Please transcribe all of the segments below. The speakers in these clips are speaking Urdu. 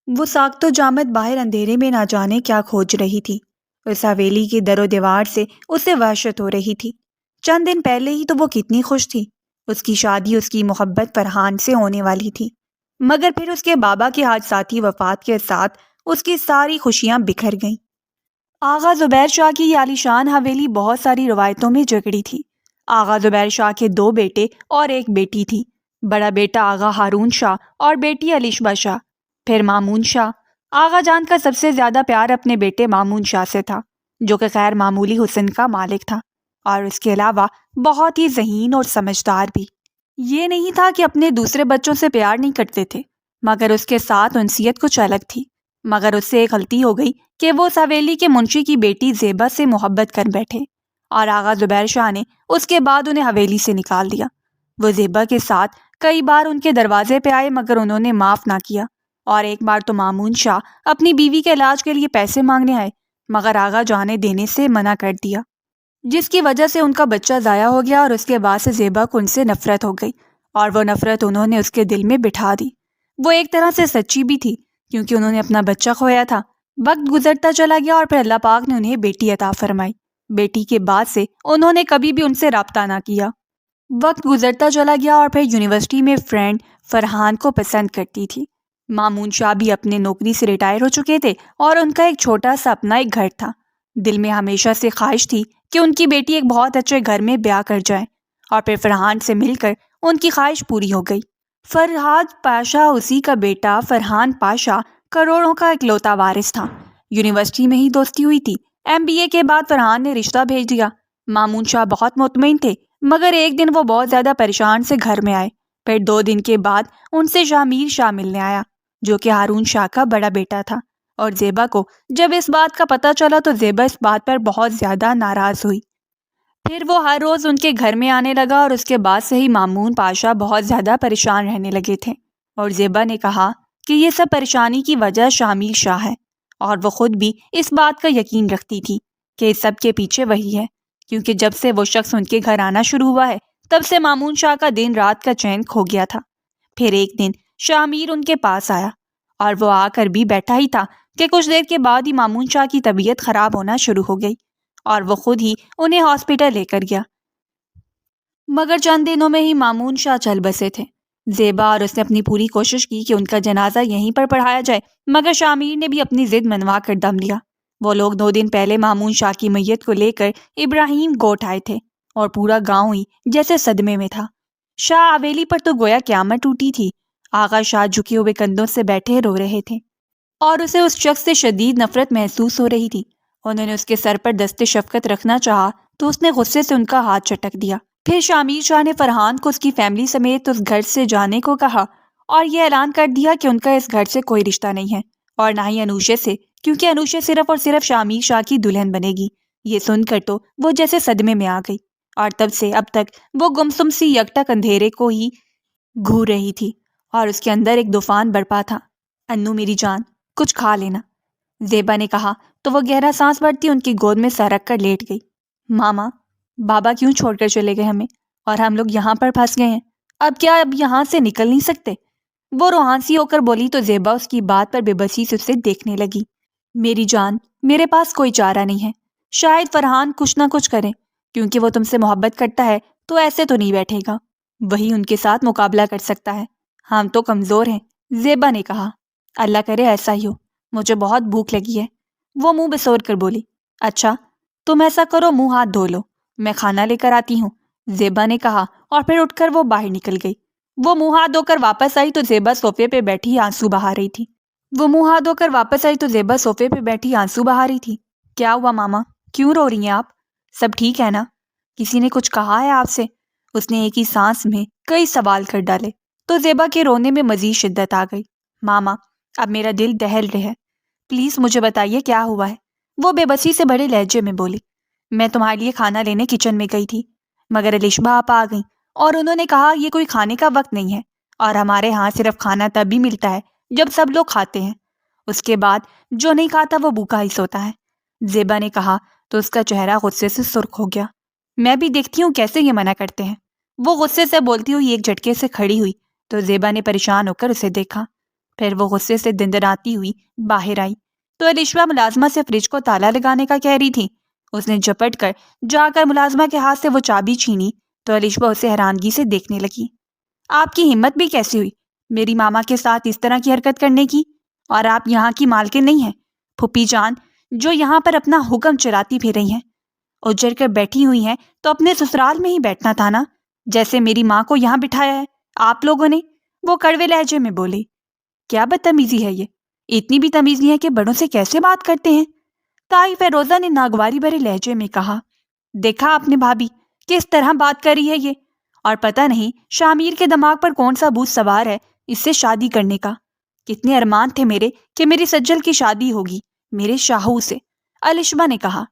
وہ ساکت و جامد باہر اندھیرے میں نہ جانے کیا کھوج رہی تھی۔ اس حویلی کی در و دیوار سے اسے وحشت ہو رہی تھی۔ چند دن پہلے ہی تو وہ کتنی خوش تھی۔ اس کی شادی، اس کی محبت فرحان سے ہونے والی تھی، مگر پھر اس کے بابا کی حادثاتی وفات کے ساتھ اس کی ساری خوشیاں بکھر گئیں۔ آغا زبیر شاہ کی یہ عالیشان حویلی بہت ساری روایتوں میں جکڑی تھی۔ آغا زبیر شاہ کے 2 بیٹے اور 1 بیٹی تھی۔ بڑا بیٹا آغا ہارون شاہ اور بیٹی علیشبہ شاہ، پھر مامون شاہ۔ آغا جان کا سب سے زیادہ پیار اپنے بیٹے مامون شاہ سے تھا، جو کہ غیر معمولی حسن کا مالک تھا، اور اس کے علاوہ بہت ہی ذہین اور سمجھدار بھی۔ یہ نہیں تھا کہ اپنے دوسرے بچوں سے پیار نہیں کرتے تھے، مگر اس کے ساتھ انسیت کچھ الگ تھی۔ مگر اس سے ایک غلطی ہو گئی کہ وہ اس حویلی کے منشی کی بیٹی زیبا سے محبت کر بیٹھے، اور آغا زبیر شاہ نے اس کے بعد انہیں حویلی سے نکال دیا۔ وہ زیبا کے ساتھ کئی بار ان کے دروازے پہ آئے، مگر انہوں نے معاف نہ کیا، اور ایک بار تو مامون شاہ اپنی بیوی کے علاج کے لیے پیسے مانگنے آئے، مگر آغا جان نے دینے سے منع کر دیا، جس کی وجہ سے ان کا بچہ ضائع ہو گیا، اور اس کے بعد سے زیبا کو ان سے نفرت ہو گئی، اور وہ نفرت انہوں نے اس کے دل میں بٹھا دی۔ وہ ایک طرح سے سچی بھی تھی، کیونکہ انہوں نے اپنا بچہ کھویا تھا۔ وقت گزرتا چلا گیا اور پھر اللہ پاک نے انہیں بیٹی عطا فرمائی۔ بیٹی کے بعد سے انہوں نے کبھی بھی ان سے رابطہ نہ کیا۔ وقت گزرتا چلا گیا اور پھر یونیورسٹی میں فرینڈ فرحان کو پسند کرتی تھی۔ مامون شاہ بھی اپنے نوکری سے ریٹائر ہو چکے تھے، اور ان کا ایک چھوٹا سا اپنا ایک گھر تھا۔ دل میں ہمیشہ سے خواہش تھی کہ ان کی بیٹی ایک بہت اچھے گھر میں بیاہ کر جائے، اور پھر فرحان سے مل کر ان کی خواہش پوری ہو گئی۔ فرحاد پاشا، اسی کا بیٹا فرحان پاشا، کروڑوں کا اکلوتا وارث تھا۔ یونیورسٹی میں ہی دوستی ہوئی تھی۔ MBA کے بعد فرحان نے رشتہ بھیج دیا۔ مامون شاہ بہت مطمئن تھے، مگر ایک دن وہ بہت زیادہ پریشان سے گھر میں آئے۔ پھر 2 دن کے بعد ان سے شامیر شاہ ملنے آیا، جو کہ ہارون شاہ کا بڑا بیٹا تھا، اور زیبا کو جب اس بات کا پتہ چلا تو زیبا اس بات پر بہت زیادہ ناراض ہوئی۔ پھر وہ ہر روز ان کے گھر میں آنے لگا، اور اس کے بعد سے ہی مامون پاشا بہت زیادہ پریشان رہنے لگے تھے، اور زیبا نے کہا کہ یہ سب پریشانی کی وجہ شامیر شاہ ہے، اور وہ خود بھی اس بات کا یقین رکھتی تھی کہ اس سب کے پیچھے وہی ہے، کیونکہ جب سے وہ شخص ان کے گھر آنا شروع ہوا ہے تب سے مامون شاہ کا دن رات کا چین کھو گیا تھا۔ پھر ایک دن شامیر ان کے پاس آیا، اور وہ آ کر بھی بیٹھا ہی تھا کہ کچھ دیر کے بعد ہی مامون شاہ کی طبیعت خراب ہونا شروع ہو گئی، اور وہ خود ہی انہیں ہاسپٹل لے کر گیا۔ مگر چند دنوں میں ہی مامون شاہ چل بسے تھے۔ زیبا اور اس نے اپنی پوری کوشش کی کہ ان کا جنازہ یہیں پر پڑھایا جائے، مگر شامیر نے بھی اپنی ضد منوا کر دم لیا۔ وہ لوگ 2 دن پہلے مامون شاہ کی میت کو لے کر ابراہیم گوٹ آئے تھے، اور پورا گاؤں ہی جیسے صدمے میں تھا۔ شاہ حویلی پر تو گویا قیامت ٹوٹی تھی۔ آغا شاہ جھکے ہوئے کندھوں سے بیٹھے رو رہے تھے، اور اسے اس شخص سے شدید نفرت محسوس ہو رہی تھی۔ انہوں نے اس کے سر پر دست شفقت رکھنا چاہا تو اس نے غصے سے ان کا ہاتھ چٹک دیا۔ پھر شامیر شاہ نے فرحان کو اس کی فیملی سمیت اس گھر سے جانے کو کہا، اور یہ اعلان کر دیا کہ ان کا اس گھر سے کوئی رشتہ نہیں ہے، اور نہ ہی انوشے سے، کیونکہ انوشے صرف اور صرف شامیر شاہ کی دلہن بنے گی۔ یہ سن کر تو وہ جیسے صدمے میں آ گئی، اور تب سے اب تک وہ گمسم سی یکٹک اندھیرے کو ہی گھور رہی تھی، اور اس کے اندر ایک طوفان برپا تھا۔ انو میری جان، کچھ کھا لینا، زیبا نے کہا تو وہ گہرا سانس بھرتی ان کی گود میں سر رکھ کر لیٹ گئی۔ ماما، بابا کیوں چھوڑ کر چلے گئے ہمیں، اور ہم لوگ یہاں پر پھنس گئے ہیں، اب یہاں سے نکل نہیں سکتے؟ وہ روحانسی ہو کر بولی تو زیبا اس کی بات پر بے بسی سے اسے دیکھنے لگی۔ میری جان، میرے پاس کوئی چارہ نہیں ہے، شاید فرحان کچھ نہ کچھ کرے، کیونکہ وہ تم سے محبت کرتا ہے تو ایسے تو نہیں بیٹھے گا، وہی ان کے ساتھ مقابلہ کر سکتا ہے، ہم تو کمزور ہیں۔ زیبا نے کہا، اللہ کرے ایسا ہی ہو، مجھے بہت بھوک لگی ہے۔ وہ منہ بسور کر بولی، اچھا تم ایسا کرو، منہ ہاتھ دھو لو، میں کھانا لے کر آتی ہوں، زیبا نے کہا، اور پھر اٹھ کر وہ باہر نکل گئی۔ وہ منہ ہاتھ دھو کر واپس آئی تو زیبا صوفے پہ بیٹھی آنسو بہا رہی تھی۔ کیا ہوا ماما، کیوں رو رہی ہیں آپ؟ سب ٹھیک ہے نا؟ کسی نے کچھ کہا ہے آپ سے؟ اس نے ایک ہی سانس میں کئی سوال کر ڈالے تو زیبا کے رونے میں مزید شدت آ گئی۔ ماما، اب میرا دل دہل رہا ہے، پلیز مجھے بتائیے کیا ہوا ہے؟ وہ بے بسی سے بڑے لہجے میں بولی۔ میں تمہارے لیے کھانا لینے کچن میں گئی تھی، مگر علیشبہ آپا آ گئیں، اور انہوں نے کہا یہ کوئی کھانے کا وقت نہیں ہے، اور ہمارے ہاں صرف کھانا تب بھی ملتا ہے جب سب لوگ کھاتے ہیں، اس کے بعد جو نہیں کھاتا وہ بھوکا ہی سوتا ہے۔ زیبا نے کہا تو اس کا چہرہ غصے سے سرخ ہو گیا۔ میں بھی دیکھتی ہوں کیسے یہ منع کرتے ہیں۔ وہ غصے سے بولتی ہوئی ایک جھٹکے سے کھڑی ہوئی تو زیبا نے پریشان ہو کر اسے دیکھا۔ پھر وہ غصے سے دندناتی ہوئی باہر آئی تو الشبہ ملازمہ سے فریج کو تالا لگانے کا کہہ رہی تھی۔ اس نے جھپٹ کر جا کر ملازمہ کے ہاتھ سے وہ چابی چھینی تو الشبہ اسے حیرانگی سے دیکھنے لگی۔ آپ کی ہمت بھی کیسی ہوئی میری ماما کے ساتھ اس طرح کی حرکت کرنے کی؟ اور آپ یہاں کی مالکن نہیں ہیں، پھوپھی جان جو یہاں پر اپنا حکم چلاتی پھر رہی ہیں۔ اجڑ کر بیٹھی ہوئی ہیں تو اپنے سسرال میں ہی بیٹھنا تھا نا، جیسے میری ماں کو یہاں بٹھایا ہے آپ لوگوں نے، وہ کڑوے لہجے میں بولی۔ کیا بدتمیزی ہے یہ، اتنی بھی تمیز نہیں ہے کہ بڑوں سے کیسے بات کرتے ہیں؟ تائی فیروزہ نے ناگواری بھرے لہجے میں کہا۔ دیکھا آپ نے بھابی کس طرح بات کری ہے یہ، اور پتہ نہیں شامیر کے دماغ پر کون سا بھوت سوار ہے اس سے شادی کرنے کا۔ کتنے ارمان تھے میرے کہ میری سجل کی شادی ہوگی میرے شاہو سے۔ الشبہ نے کہا،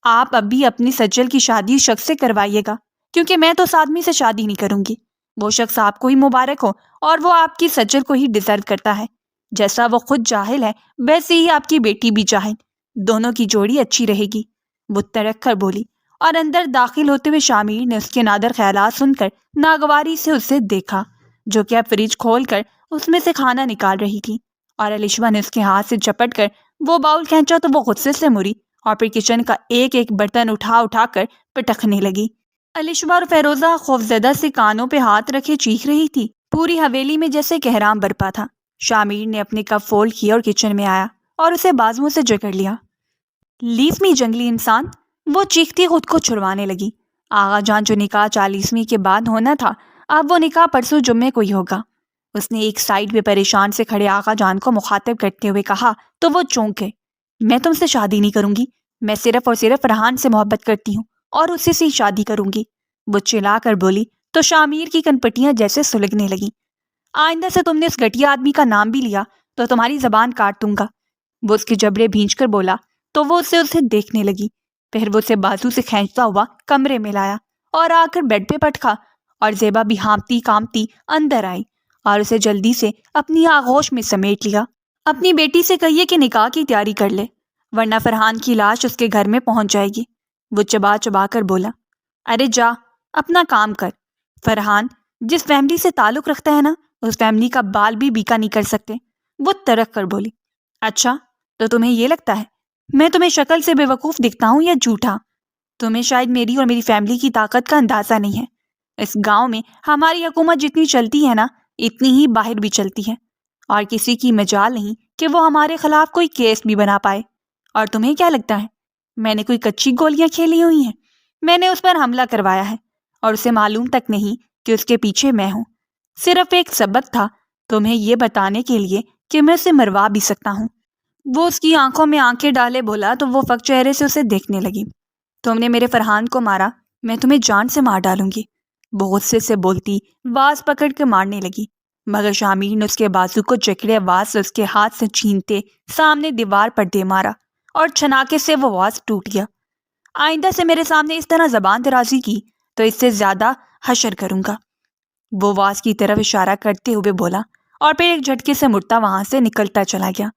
آپ اب بھی اپنی سجل کی شادی اس شخص سے کروائیے گا، کیونکہ میں تو اس آدمی سے شادی نہیں کروں گی۔ وہ شخص آپ کو ہی مبارک ہو اور وہ آپ کی سجل کو ہی ڈیزرو کرتا ہے۔ جیسا وہ خود جاہل ہے ویسے ہی آپ کی بیٹی بھی جاہل، دونوں کی جوڑی اچھی رہے گی، وہ تڑک کر بولی۔ اور اندر داخل ہوتے ہوئے شامیر نے اس کے نادر خیالات سن کر ناگواری سے اسے دیکھا، جو کہ اب فریج کھول کر اس میں سے کھانا نکال رہی تھی، اور الشبہ نے اس کے ہاتھ سے جھپٹ کر وہ باؤل کھینچا تو وہ غصے سے مری اور پھر کچن کا ایک ایک برتن اٹھا اٹھا کر پٹکنے لگی۔ الشبہ اور فیروزہ خوفزدہ سے کانوں پہ ہاتھ رکھے چیخ رہی تھی۔ پوری حویلی میں جیسے کہرام برپا تھا۔ شامیر نے اپنے کپ فولڈ کیا اور کچن میں آیا اور اسے بازوؤں سے جکڑ لیا۔ لیو می جنگلی انسان، وہ چیختی خود کو چھڑوانے لگی۔ آغا جان جو نکاح 40ویں کے بعد ہونا تھا، اب وہ نکاح پرسوں جمعے کو ہی ہوگا۔ اس نے ایک سائیڈ پہ پریشان سے کھڑے آغا جان کو مخاطب کرتے ہوئے کہا تو وہ چونک گئے۔ میں تم سے شادی نہیں کروں گی، میں صرف اور صرف فرحان سے محبت کرتی ہوں اور اسی سے ہی شادی کروں گی، وہ چلا کر بولی تو شامیر کی کنپٹیاں جیسے سلگنے لگیں۔ آئندہ سے تم نے اس گھٹیا آدمی کا نام بھی لیا تو تمہاری زبان کاٹ دوں گا، وہ اس کے جبڑے بھینچ کر بولا تو وہ اسے دیکھنے لگی۔ پھر وہ اسے بازو سے کھینچتا ہوا کمرے میں لایا اور آ کر بیڈ پہ پٹکا، اور زیبا بھی ہانپتی کامتی اندر آئی اور اسے جلدی سے اپنی آغوش میں سمیٹ لیا۔ اپنی بیٹی سے کہیے کہ نکاح کی تیاری کر لے، ورنہ فرحان کی لاش اس کے گھر میں پہنچ جائے گی، وہ چبا چبا کر بولا۔ ارے جا اپنا کام کر، فرحان جس فیملی سے تعلق رکھتا ہے نا، اس فیملی کا بال بھی بیکا نہیں کر سکتے، وہ ترک کر بولی۔ اچھا تو تمہیں یہ لگتا ہے میں تمہیں شکل سے بے وقوف دکھتا ہوں یا جھوٹا؟ تمہیں شاید میری اور میری فیملی کی طاقت کا اندازہ نہیں ہے۔ اس گاؤں میں ہماری حکومت جتنی چلتی ہے نا، اتنی ہی باہر بھی چلتی ہے، اور کسی کی مجال نہیں کہ وہ ہمارے خلاف کوئی کیس بھی بنا پائے۔ اور تمہیں کیا لگتا ہے میں نے کوئی کچی گولیاں کھیلی ہوئی ہیں؟ میں نے اس پر حملہ کروایا ہے اور اسے معلوم تک نہیں کہ اس کے پیچھے میں ہوں۔ صرف ایک سبق تھا تمہیں یہ بتانے کے لیے کہ میں اسے مروا بھی سکتا ہوں۔ وہ اس کی آنکھوں میں آنکھیں ڈالے بولا تو وہ فک چہرے سے اسے دیکھنے لگی۔ تم نے میرے فرحان کو مارا، میں تمہیں جان سے مار ڈالوں گی، وہ غصے سے بولتی واز پکڑ کے مارنے لگی، مگر شامیر نے اس کے بازو کو جکڑے واز سے اس کے ہاتھ سے چھینتے سامنے دیوار پر دے مارا اور چھناکے سے وہ واز ٹوٹ گیا۔ آئندہ سے میرے سامنے اس طرح زبان درازی کی تو اس سے زیادہ حشر کروں گا، وہ واز کی طرف اشارہ کرتے ہوئے بولا، اور پھر ایک جھٹکے سے مڑتا وہاں سے نکلتا چلا گیا۔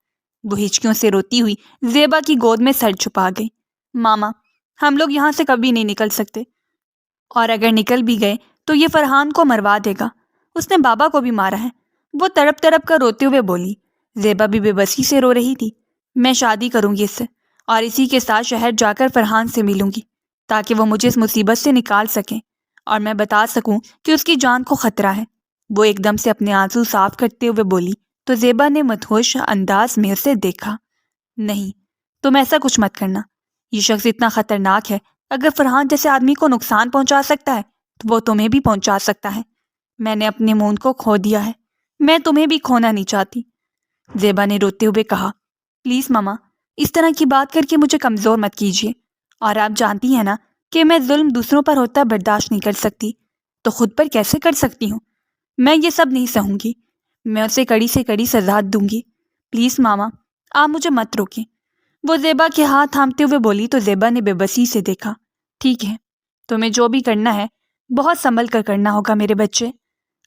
وہ ہچکیوں سے روتی ہوئی زیبا کی گود میں سر چھپا گئی۔ ماما ہم لوگ یہاں سے کبھی نہیں نکل سکتے، اور اگر نکل بھی گئے تو یہ فرحان کو مروا دے گا، اس نے بابا کو بھی مارا ہے، وہ تڑپ تڑپ کر روتے ہوئے بولی۔ زیبا بھی بے بسی سے رو رہی تھی۔ میں شادی کروں گی اس سے اور اسی کے ساتھ شہر جا کر فرحان سے ملوں گی تاکہ وہ مجھے اس مصیبت سے نکال سکیں اور میں بتا سکوں کہ اس کی جان کو خطرہ ہے، وہ ایک دم سے اپنے آنسو صاف کرتے ہوئے بولی تو زیبا نے مدہوش انداز میں اسے دیکھا۔ نہیں تم ایسا کچھ مت کرنا، یہ شخص اتنا خطرناک ہے، اگر فرحان جیسے آدمی کو نقصان پہنچا سکتا ہے تو وہ تمہیں بھی پہنچا سکتا ہے۔ میں نے اپنے مون کو کھو دیا ہے، میں تمہیں بھی کھونا نہیں چاہتی، زیبا نے روتے ہوئے کہا۔ پلیز ماما اس طرح کی بات کر کے مجھے کمزور مت کیجیے، اور آپ جانتی ہیں نا کہ میں ظلم دوسروں پر ہوتا برداشت نہیں کر سکتی، تو خود پر کیسے کر سکتی ہوں؟ میں یہ سب نہیں سہوں گی، میں اسے کڑی سے کڑی سزا دوں گی، پلیز ماما آپ مجھے مت روکیں، وہ زیبا کے ہاتھ تھامتے ہوئے بولی تو زیبا نے بے بسی سے دیکھا۔ ٹھیک ہے تمہیں جو بھی کرنا ہے بہت سنبھل کر کرنا ہوگا میرے بچے،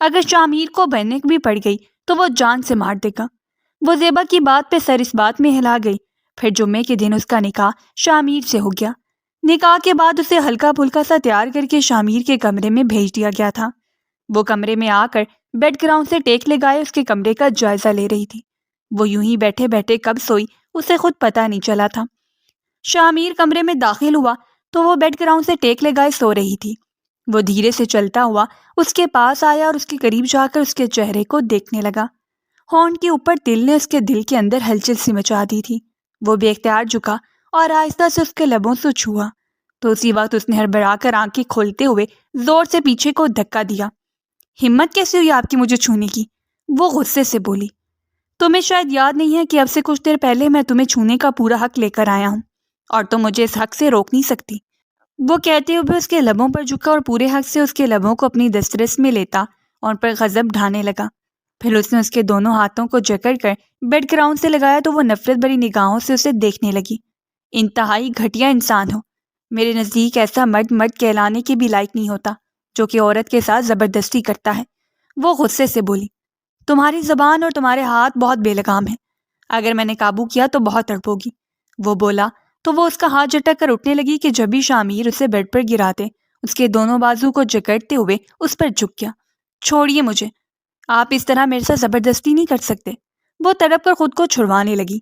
اگر شامیر کو بہنک بھی پڑ گئی تو وہ جان سے مار دے گا۔ وہ زیبا کی بات پہ سر اس بات میں ہلا گئی۔ پھر جمعے کے دن اس کا نکاح شامیر سے ہو گیا۔ نکاح کے بعد اسے ہلکا پھلکا سا تیار کر کے شامیر کے کمرے میں بھیج دیا گیا تھا۔ وہ کمرے میں آ کر بیڈ گراؤنڈ سے ٹیک لگائے اس کے کمرے کا جائزہ لے رہی تھی۔ وہ یوں ہی بیٹھے بیٹھے کب سوئی اسے خود پتہ نہیں چلا تھا۔ شامیر کمرے میں داخل ہوا تو وہ بیڈ گراؤنڈ سے ٹیک لگائے سو رہی تھی۔ وہ دھیرے سے چلتا ہوا اس کے پاس آیا اور اس کے قریب جا کر اس کے چہرے کو دیکھنے لگا۔ ہونٹ کے اوپر دل نے اس کے دل کے اندر ہلچل سی مچا دی تھی۔ وہ بے اختیار جھکا اور آہستہ سے اس کے لبوں سے چھوا تو اسی وقت اس نے ہڑبڑا کر آنکھیں کھولتے ہوئے زور سے پیچھے کو دھکا دیا۔ ہمت کیسے ہوئی آپ کی مجھے چھونے کی؟ وہ غصے سے بولی۔ تمہیں شاید یاد نہیں ہے کہ اب سے کچھ دیر پہلے میں تمہیں چھونے کا پورا حق لے کر آیا ہوں اور تم مجھے اس حق سے روک نہیں سکتی۔ وہ کہتے ہوئے اس کے لبوں پر جھکا اور پورے حق سے اس کے لبوں کو اپنی دسترس میں لیتا اور ان پر غضب ڈھانے لگا۔ پھر اس نے اس کے دونوں ہاتھوں کو جکڑ کر بیڈ گراؤنڈ سے لگایا تو وہ نفرت بھری نگاہوں سے اسے دیکھنے لگی۔ انتہائی گھٹیا انسان ہو، میرے نزدیک ایسا مرد کہلانے کے بھی لائق نہیں ہوتا جو کہ عورت کے ساتھ زبردستی کرتا ہے۔ وہ غصے سے بولی۔ تمہاری زبان اور تمہارے ہاتھ بہت بے لگام ہیں، اگر میں نے قابو کیا تو بہت تڑپو گی۔ وہ بولا تو وہ اس کا ہاتھ جھٹک کر اٹھنے لگی کہ جب بھی شامیر اسے بیڈ پر گراتے اس کے دونوں بازو کو جکڑتے ہوئے اس پر جھک گیا۔ چھوڑیے مجھے، آپ اس طرح میرے ساتھ زبردستی نہیں کر سکتے۔ وہ تڑپ کر خود کو چھڑوانے لگی۔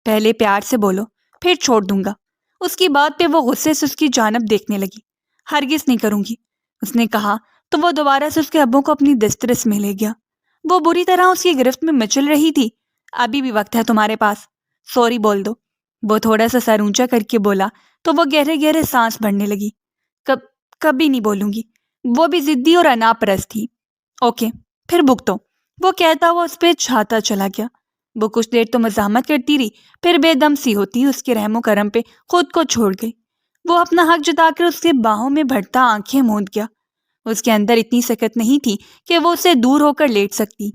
پہلے پیار سے بولو پھر چھوڑ دوں گا۔ اس کی بات پہ وہ غصے سے اس کی جانب دیکھنے لگی۔ ہرگز نہیں کروں گی، اس نے کہا تو وہ دوبارہ سے اس کے ابوں کو اپنی دسترس میں لے گیا۔ وہ بری طرح اس کی گرفت میں مچل رہی تھی۔ ابھی بھی وقت ہے تمہارے پاس، سوری بول دو۔ وہ تھوڑا سا سر اونچا کر کے بولا تو وہ گہرے گہرے سانس بھرنے لگی۔ کبھی نہیں بولوں گی۔ وہ بھی ضدی اور انا پرست تھی۔ اوکے پھر بھگتو، وہ کہتا ہوا اس پہ چھاتا چلا گیا۔ وہ کچھ دیر تو مزاحمت کرتی رہی، پھر بے دم سی ہوتی اس کے رحم و کرم پہ خود کو چھوڑ گئی۔ وہ اپنا حق جتا کر اس کے باہوں میں بھرتا آنکھیں موند گیا۔ اس کے اندر اتنی سکت نہیں تھی کہ وہ اسے دور ہو کر لیٹ سکتی۔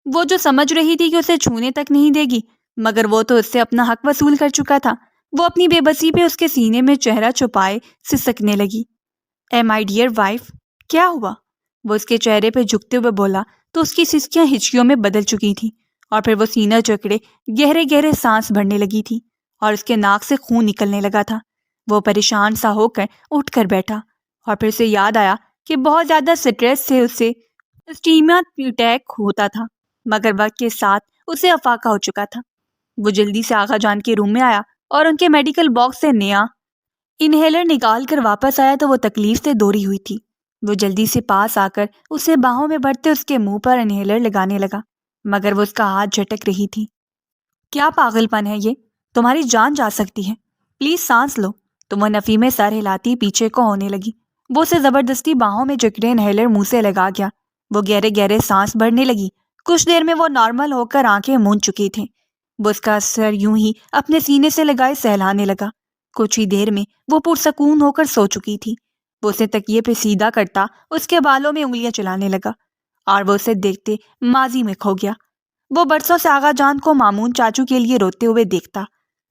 وہ جو سمجھ رہی تھی کہ اسے چھونے تک نہیں دے گی، مگر وہ تو اس سے اپنا حق وصول کر چکا تھا۔ وہ اپنی بے بسی پہ اس کے سینے میں چہرہ چھپائے سسکنے لگی۔ اے مائی ڈیئر وائف، کیا ہوا؟ وہ اس کے چہرے پہ جھکتے ہوئے بولا تو اس کی سسکیاں ہچکیوں میں بدل چکی تھیں اور پھر وہ سینہ جکڑے گہرے گہرے سانس بھرنے لگی تھی اور اس کے ناک سے خون نکلنے لگا تھا۔ وہ پریشان سا ہو کر اٹھ کر بیٹھا اور پھر اسے یاد آیا کہ بہت زیادہ سٹریس سے اسے اسٹیمیا اٹیک ہوتا تھا، مگر وقت کے ساتھ اسے افاقہ ہو چکا تھا۔ وہ جلدی سے آغا جان کے روم میں آیا اور ان کے میڈیکل باکس سے نیا انہیلر نکال کر واپس آیا تو وہ تکلیف سے دوری ہوئی تھی۔ وہ جلدی سے پاس آ کر اسے باہوں میں بھرتے اس کے منہ پر انہیلر لگانے لگا، مگر وہ اس کا ہاتھ جھٹک رہی تھی۔ کیا پاگل پن ہے یہ؟ تمہاری جان جا سکتی ہے، پلیز سانس لو۔ تو وہ نفی میں سر ہلاتی پیچھے کو ہونے لگی۔ وہ اسے زبردستی باہوں میں جکڑے انہیلر منہ سے لگا گیا۔ وہ گہرے گہرے سانس بھرنے لگی۔ کچھ دیر میں وہ نارمل ہو کر آنکھیں موند چکی تھیں۔ وہ اس کا سر یوں ہی اپنے سینے سے لگائے سہلانے لگا۔ کچھ ہی دیر میں وہ پرسکون ہو کر سو چکی تھی۔ وہ اسے تکیے پہ سیدھا کرتا اس کے بالوں میں انگلیاں چلانے لگا اور وہ اسے دیکھتے ماضی میں کھو گیا۔ وہ برسوں سے آغا جان کو مامون چاچو کے لیے روتے ہوئے دیکھتا۔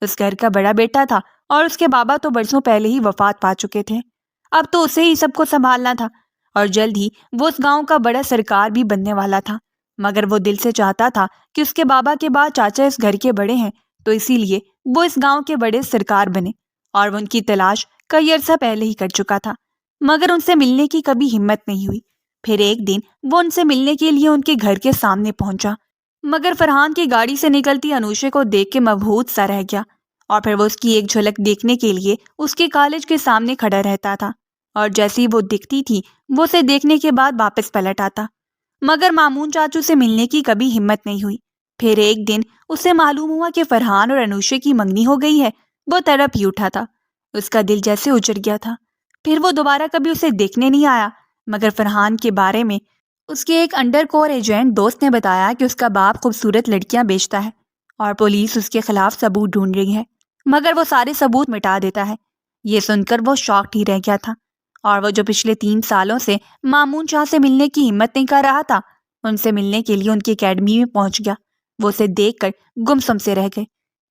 اس گھر کا بڑا بیٹا تھا اور اس کے بابا تو برسوں پہلے ہی وفات پا چکے تھے۔ اب تو اسے ہی سب کو سنبھالنا تھا اور جلد ہی وہ اس گاؤں کا بڑا سرکار بھی بننے والا تھا۔ مگر وہ دل سے چاہتا تھا کہ اس کے بابا کے بعد چاچا اس گھر کے بڑے ہیں، تو اسی لیے وہ اس گاؤں کے بڑے سرکار بنے، اور وہ ان کی تلاش کئی عرصہ پہلے ہی کر چکا تھا، مگر ان سے ملنے کی کبھی ہمت نہیں ہوئی۔ پھر ایک دن وہ ان سے ملنے کے لیے ان کے گھر کے سامنے پہنچا، مگر فرحان کی گاڑی سے نکلتی انوشے کو دیکھ کے مبہوت سا رہ گیا، اور پھر وہ اس کی ایک جھلک دیکھنے کے لیے اس کے کالج کے سامنے کھڑا رہتا تھا، اور جیسے ہی وہ دکھتی تھی وہ اسے دیکھنے کے بعد واپس پلٹ آتا، مگر مامون چاچو سے ملنے کی کبھی ہمت نہیں ہوئی۔ پھر ایک دن اسے معلوم ہوا کہ فرحان اور انوشے کی منگنی ہو گئی ہے۔ وہ تڑپ ہی اٹھا تھا، اس کا دل جیسے اجڑ گیا تھا۔ پھر وہ دوبارہ کبھی اسے دیکھنے نہیں آیا، مگر فرحان کے بارے میں اس کے ایک انڈر کور ایجنٹ دوست نے بتایا کہ اس کا باپ خوبصورت لڑکیاں بیچتا ہے اور پولیس اس کے خلاف ثبوت ڈھونڈ رہی ہے، مگر وہ سارے ثبوت مٹا دیتا ہے۔ یہ سن کر وہ شاکڈ ہی رہ گیا تھا، اور وہ جو پچھلے 3 سالوں سے مامون شاہ سے ملنے کی ہمت نہیں کر رہا تھا، ان سے ملنے کے لیے ان کی اکیڈمی میں پہنچ گیا۔ وہ اسے دیکھ کر گمسم سے رہ گئے،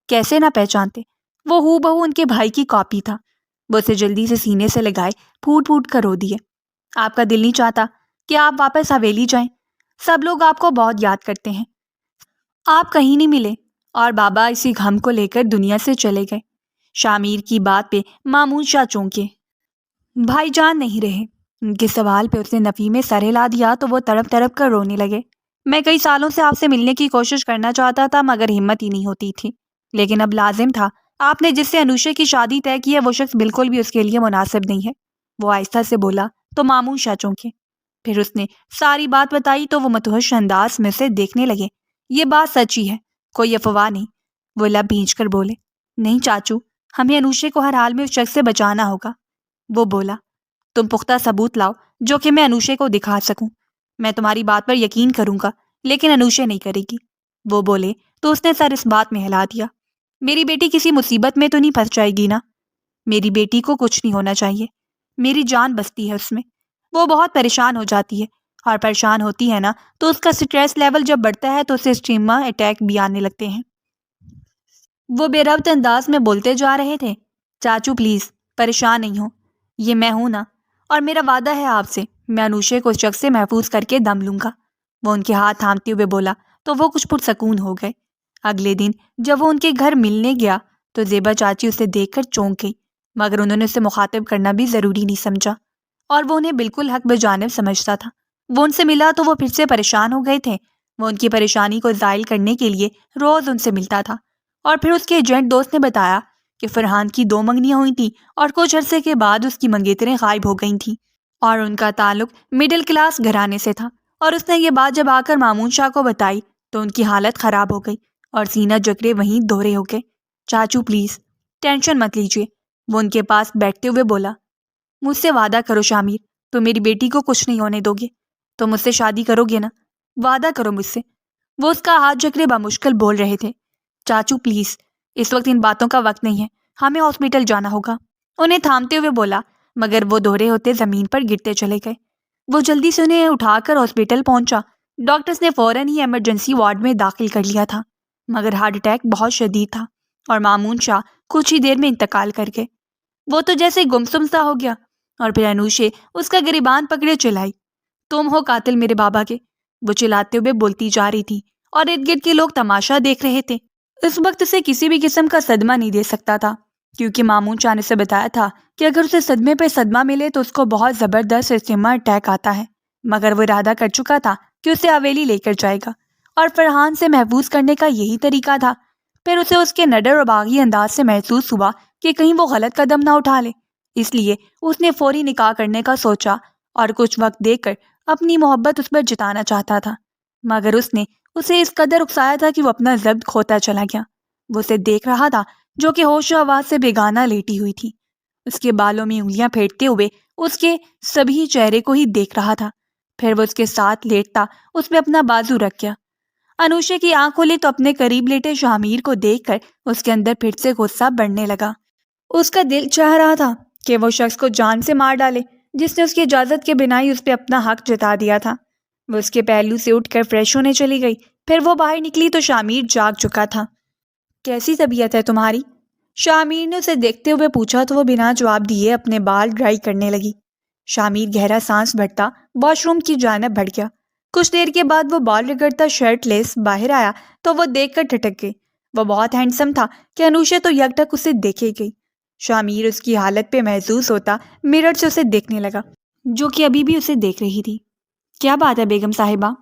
کیسے نہ پہچانتے، وہ ہو بہو ان کے بھائی کی کاپی تھا۔ وہ اسے جلدی سے سینے سے لگائے پھوٹ پھوٹ کر رو دیے۔ آپ کا دل نہیں چاہتا کہ آپ واپس حویلی جائیں؟ سب لوگ آپ کو بہت یاد کرتے ہیں۔ آپ کہیں نہیں ملے اور بابا اسی غم کو لے کر دنیا سے چلے گئے۔ شامیر کی بات پہ مامون شاہ چونکے، بھائی جان نہیں رہے۔ ان کے سوال پہ اس نے نفی میں سر ہلا دیا تو وہ تڑپ تڑپ کر رونے لگے۔ میں کئی سالوں سے آپ سے ملنے کی کوشش کرنا چاہتا تھا مگر ہمت ہی نہیں ہوتی تھی، لیکن اب لازم تھا۔ آپ نے جس سے انوشے کی شادی طے کی ہے وہ شخص بالکل بھی اس کے لیے مناسب نہیں ہے، وہ آہستہ سے بولا تو مامون شاہ چونکے۔ پھر اس نے ساری بات بتائی تو وہ متوحش انداز میں سے دیکھنے لگے۔ یہ بات سچی ہے، کوئی افواہ نہیں، وہ لب بھینچ کر بولے۔ نہیں چاچو، ہمیں انوشے کو ہر حال میں اس شخص سے بچانا ہوگا، وہ بولا۔ تم پختہ ثبوت لاؤ جو کہ میں انوشے کو دکھا سکوں، میں تمہاری بات پر یقین کروں گا، لیکن انوشے نہیں کرے گی، وہ بولے تو اس نے سر اس بات میں ہلا دیا۔ میری بیٹی کسی مصیبت میں تو نہیں پھنس جائے گی نا؟ میری بیٹی کو کچھ نہیں ہونا چاہیے، میری جان بستی ہے اس میں، وہ بہت پریشان ہو جاتی ہے، اور پریشان ہوتی ہے نا تو اس کا سٹریس لیول جب بڑھتا ہے تو اسے اسٹیما اٹیک بھی آنے لگتے ہیں۔ وہ بے ربط انداز میں بولتے جا رہے تھے۔ چاچو پلیز پریشان نہیں ہو، یہ میں ہوں نا، اور میرا وعدہ ہے آپ سے، میں انوشے کو اس شخص سے محفوظ کر کے دم لوں گا، وہ ان کے ہاتھ تھامتے ہوئے بولا تو وہ کچھ پرسکون ہو گئے۔ اگلے دن جب وہ ان کے گھر ملنے گیا تو زیبا چاچی اسے دیکھ کر چونک گئی، مگر انہوں نے اسے مخاطب کرنا بھی ضروری نہیں سمجھا، اور وہ انہیں بالکل حق بجانب سمجھتا تھا۔ وہ ان سے ملا تو وہ پھر سے پریشان ہو گئے تھے۔ وہ ان کی پریشانی کو زائل کرنے کے لیے روز ان سے ملتا تھا، اور پھر اس کے ایجنٹ دوست نے بتایا کہ فرحان کی 2 منگنیاں ہوئی تھیں اور کچھ عرصے کے بعد اس کی منگیتریں غائب ہو گئی تھیں، اور ان کا تعلق مڈل کلاس گھرانے سے تھا۔ اور اس نے یہ بات جب آ کر مامون شاہ کو بتائی تو ان کی حالت خراب ہو گئی اور سینہ جکڑے وہیں دوہرے ہو گئے۔ چاچو پلیز ٹینشن مت لیجیے، وہ ان کے پاس بیٹھتے ہوئے بولا۔ مجھ سے وعدہ کرو شامیر، تم میری بیٹی کو کچھ نہیں ہونے دو گے، تم مجھ سے شادی کرو گے نا؟ وعدہ کرو مجھ سے، وہ اس کا ہاتھ جکڑے بمشکل بول رہے تھے۔ چاچو پلیز، اس وقت ان باتوں کا وقت نہیں ہے، ہمیں ہاسپٹل جانا ہوگا، انہیں تھامتے ہوئے بولا، مگر وہ دوہرے ہوتے زمین پر گرتے چلے گئے۔ وہ جلدی سے انہیں اٹھا کر ہاسپٹل پہنچا۔ ڈاکٹرز نے فوراً ہی ایمرجنسی وارڈ میں داخل کر لیا تھا، مگر ہارٹ اٹیک بہت شدید تھا اور مامون شاہ کچھ ہی دیر میں انتقال کر گئے۔ وہ تو جیسے گمسم سا ہو گیا، اور پھر انوشے اس کا گریبان پکڑے چلائی۔ تم ہو قاتل میرے بابا کے، وہ چلاتے ہوئے بولتی جا رہی تھی، اور ارد گرد کے لوگ تماشا دیکھ رہے تھے۔ اس وقت اسے کسی بھی قسم کا صدمہ نہیں دے سکتا تھا، کیونکہ مامون شاہ نے اسے بتایا تھا کہ اگر اسے صدمے پہ صدمہ ملے تو اس کو بہت زبردست اسٹیما اٹیک آتا ہے، مگر وہ ارادہ کر چکا تھا کہ اسے حویلی لے کر جائے گا، اور فرحان سے محفوظ کرنے کا یہی طریقہ تھا۔ پھر اسے اس کے نڈر و باغی انداز سے محسوس ہوا کہ کہیں وہ غلط قدم نہ اٹھا لے، اس لیے اس نے فوری نکاح کرنے کا سوچا اور کچھ وقت دے کر اپنی محبت اس پر جتانا چاہتا تھا، مگر اس نے اسے اس قدر اکسایا تھا کہ وہ اپنا ضبط کھوتا چلا گیا۔ وہ اسے دیکھ رہا تھا جو کہ ہوش و حواس سے بیگانہ لیٹی ہوئی تھی، اس کے بالوں میں انگلیاں پھیرتے ہوئے اس کے سبھی چہرے کو ہی دیکھ رہا تھا۔ پھر وہ اس کے ساتھ لیٹتا اس پہ اپنا بازو رکھ گیا۔ انوشے کی آنکھ کھلی تو اپنے قریب لیٹے شامیر کو دیکھ کر اس کے اندر پھر سے غصہ بڑھنے لگا۔ اس کا دل چاہ رہا تھا کہ وہ شخص کو جان سے مار ڈالے جس نے اس کی اجازت کے بنا ہی اس پہ اپنا حق جتا دیا تھا۔ وہ اس کے پہلو سے اٹھ کر فریش ہونے چلی گئی۔ پھر وہ باہر نکلی تو شامیر جاگ چکا تھا۔ کیسی طبیعت ہے تمہاری؟ شامیر نے اسے دیکھتے ہوئے پوچھا تو وہ بنا جواب دیے اپنے بال ڈرائی کرنے لگی۔ شامیر گہرا سانس بھرتا واش روم کی جانب بڑھ گیا۔ کچھ دیر کے بعد وہ بال رگڑتا شرٹ لیس باہر آیا تو وہ دیکھ کر ٹھٹک گئی۔ وہ بہت ہینڈسم تھا کہ انوشے تو یکٹک اسے دیکھے گئی۔ شامیر اس کی حالت پہ محسوس ہوتا مرر سے اسے دیکھنے لگا، جو کہ ابھی بھی اسے دیکھ رہی تھی۔ کیا بات ہے بیگم صاحبہ؟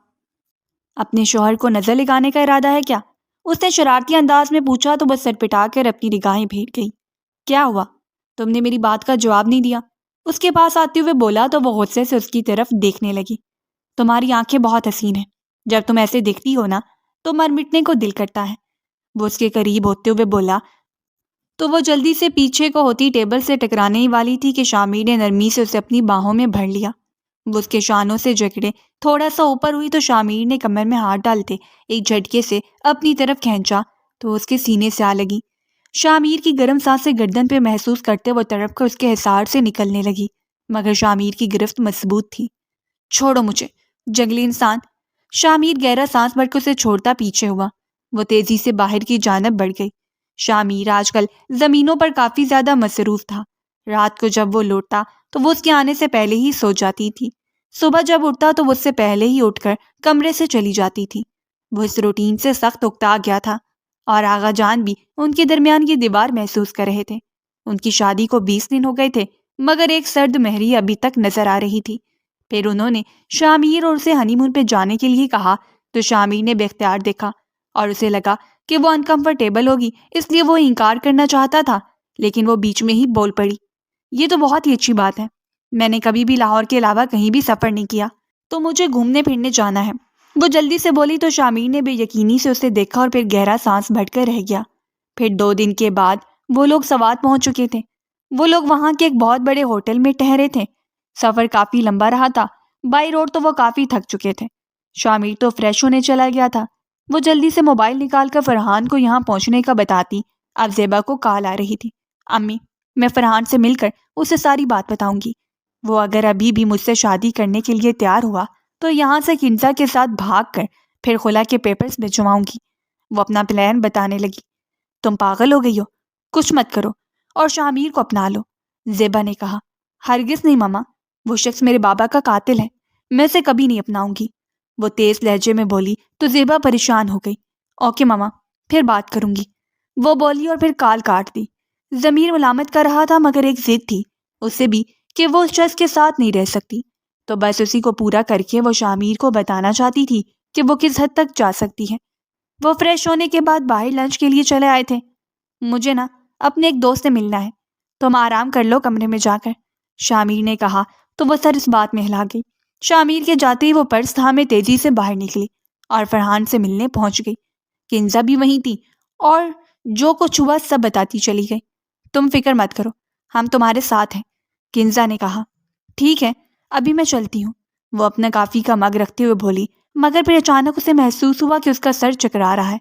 اپنے شوہر کو نظر لگانے کا ارادہ ہے کیا؟ اس نے شرارتی انداز میں پوچھا تو وہ سر پٹا کر اپنی نگاہیں پھیر گئی۔ کیا ہوا؟ تم نے میری بات کا جواب نہیں دیا، اس کے پاس آتے ہوئے بولا تو وہ غصے سے اس کی طرف دیکھنے لگی۔ تمہاری آنکھیں بہت حسین ہیں، جب تم ایسے دیکھتی ہو نا تو مر مٹنے کو دل کرتا ہے، وہ اس کے قریب ہوتے ہوئے بولا تو وہ جلدی سے پیچھے کو ہوتی ٹیبل سے ٹکرانے ہی والی تھی کہ شامیر نے نرمی سے اسے اپنی باہوں میں بھر لیا۔ وہ اس کے شانوں سے جکڑے تھوڑا سا اوپر ہوئی تو شامیر نے کمر میں ہاتھ ڈالتے ایک جھٹکے سے اپنی طرف کھینچا تو اس کے سینے سے آ لگی۔ شامیر کی گرم سانسیں گردن پہ محسوس کرتے وہ تڑپ کر اس کے حصار سے نکلنے لگی، مگر شامیر کی گرفت مضبوط تھی۔ چھوڑو مجھے جنگلی انسان! شامیر گہرا سانس بھر کے اسے چھوڑتا پیچھے ہوا۔ وہ تیزی سے باہر کی جانب بڑھ گئی۔ شامیر آج کل زمینوں پر کافی زیادہ مصروف تھا۔ رات کو جب وہ لوٹتا تو وہ اس کے آنے سے پہلے ہی سو جاتی تھی، صبح جب اٹھتا تو وہ اس سے پہلے ہی اٹھ کر کمرے سے چلی جاتی تھی۔ وہ اس روٹین سے سخت اکتا گیا تھا، اور آغا جان بھی ان کے درمیان یہ دیوار محسوس کر رہے تھے۔ ان کی شادی کو 20 دن ہو گئے تھے، مگر ایک سرد مہری ابھی تک نظر آ رہی تھی۔ پھر انہوں نے شامیر اور اسے ہنی مون پہ جانے کے لیے کہا تو شامیر نے بے اختیار دیکھا اور اسے لگا کہ وہ انکمفرٹیبل ہوگی، اس لیے وہ انکار کرنا چاہتا تھا، لیکن وہ بیچ میں ہی بول پڑی، یہ تو بہت ہی اچھی بات ہے، میں نے کبھی بھی لاہور کے علاوہ کہیں بھی سفر نہیں کیا، تو مجھے گھومنے پھرنے جانا ہے۔ وہ جلدی سے بولی تو شامیر نے بے یقینی سے اسے دیکھا اور پھر گہرا سانس بھر کر رہ گیا۔ پھر 2 دن کے بعد وہ لوگ سوات پہنچ چکے تھے۔ وہ لوگ وہاں کے ایک بہت بڑے ہوٹل میں ٹھہرے تھے۔ سفر کافی لمبا رہا تھا، بائی روڈ تو وہ کافی تھک چکے تھے۔ شامیر تو فریش ہونے چلا گیا تھا۔ وہ جلدی سے موبائل نکال کر فرحان کو یہاں پہنچنے کا بتاتی اب زیبا کو کال آ رہی تھی۔ امی، میں فرحان سے مل کر اسے ساری بات بتاؤں گی، وہ اگر ابھی بھی مجھ سے شادی کرنے کے لیے تیار ہوا تو یہاں سے کنزا کے ساتھ بھاگ کر پھر خلا کے پیپرز بھجواؤں گی۔ وہ اپنا پلان بتانے لگی۔ تم پاگل ہو گئی ہو، کچھ مت کرو اور شامیر کو اپنا لو، زیبا نے کہا۔ ہرگز نہیں ماما، وہ شخص میرے بابا کا قاتل ہے، میں اسے کبھی نہیں اپناؤں گی، وہ تیز لہجے میں بولی تو زیبا پریشان ہو گئی۔ اوکے ماما، پھر بات کروں گی، وہ بولی اور پھر کال کاٹ دی۔ ضمیر ملامت کر رہا تھا مگر ایک ضد تھی اسے بھی کہ وہ اس شخص کے ساتھ نہیں رہ سکتی، تو بس اسی کو پورا کر کے وہ شامیر کو بتانا چاہتی تھی کہ وہ کس حد تک جا سکتی ہے۔ وہ فریش ہونے کے بعد باہر لنچ کے لیے چلے آئے تھے۔ مجھے نا اپنے ایک دوست سے ملنا ہے، تم آرام کر لو کمرے میں جا کر، شامیر نے کہا تو وہ سر اس بات میں ہلا گئی۔ شامیر کے جاتے ہی وہ پرس تھامے تیزی سے باہر نکلی اور فرحان سے ملنے پہنچ گئی۔ کنزا بھی وہیں تھی اور جو کچھ ہوا سب بتاتی چلی گئی۔ تم فکر مت کرو، ہم تمہارے ساتھ ہیں، کنزا نے کہا۔ ٹھیک ہے، ابھی میں چلتی ہوں، وہ اپنا کافی کا مگ رکھتے ہوئے بولی، مگر پھر اچانک اسے محسوس ہوا کہ اس کا سر چکرا رہا ہے۔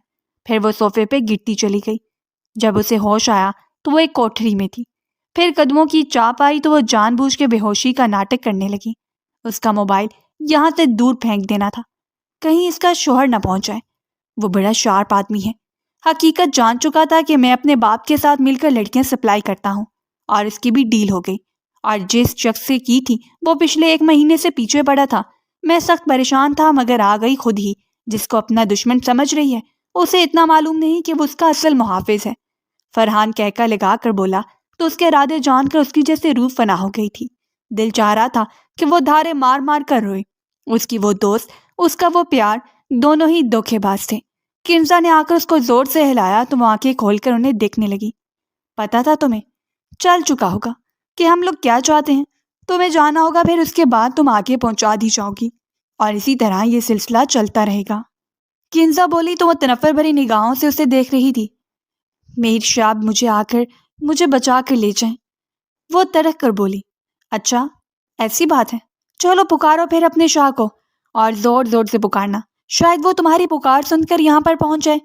پھر وہ صوفے پہ گرتی چلی گئی۔ جب اسے ہوش آیا تو وہ ایک کوٹھری میں تھی۔ پھر قدموں کی چاپ آئی تو وہ جان بوجھ کے بے ہوشی کا ناٹک کرنے لگی۔ اس کا موبائل یہاں سے دور پھینک دینا تھا، کہیں اس کا شوہر نہ پہنچ جائے، وہ بڑا شارپ آدمی ہے، حقیقت جان چکا تھا کہ میں اپنے باپ کے ساتھ مل کر لڑکیاں سپلائی کرتا ہوں، اور اس کی بھی ڈیل ہو گئی، اور جس شخص سے کی تھی وہ پچھلے 1 مہینے سے پیچھے پڑا تھا۔ میں سخت پریشان تھا مگر آ گئی خود ہی، جس کو اپنا دشمن سمجھ رہی ہے اسے اتنا معلوم نہیں کہ وہ اس کا اصل محافظ ہے، فرحان کہکا لگا کر بولا تو اس کے ارادے جان کر اس کی جیسے روح فنا ہو گئی تھی۔ دل چاہ رہا تھا کہ وہ دھارے مار مار کر روئے۔ اس کی وہ دوست، اس کا وہ پیار، دونوں ہی دھوکے باز تھے۔ کنزا نے آ کر اس کو زور سے ہلایا تو وہ آنکھیں کھول کر انہیں دیکھنے لگی۔ پتا تھا تمہیں، چل چکا ہوگا کہ ہم لوگ کیا چاہتے ہیں، تمہیں جانا ہوگا، پھر اس کے بعد تم آگے پہنچا دی جاؤ گی، اور اسی طرح یہ سلسلہ چلتا رہے گا۔ کنزا بولی تو وہ تنفر بھری نگاہوں سے اسے دیکھ رہی تھی۔ میر شاب مجھے بچا کر لے جائیں، وہ ترک کر بولی۔ اچھا ایسی بات ہے، چلو پکارو پھر اپنے شاہ کو، اور زور زور سے پکارنا، شاید وہ تمہاری پکار سن کر یہاں پر پہنچ جائے۔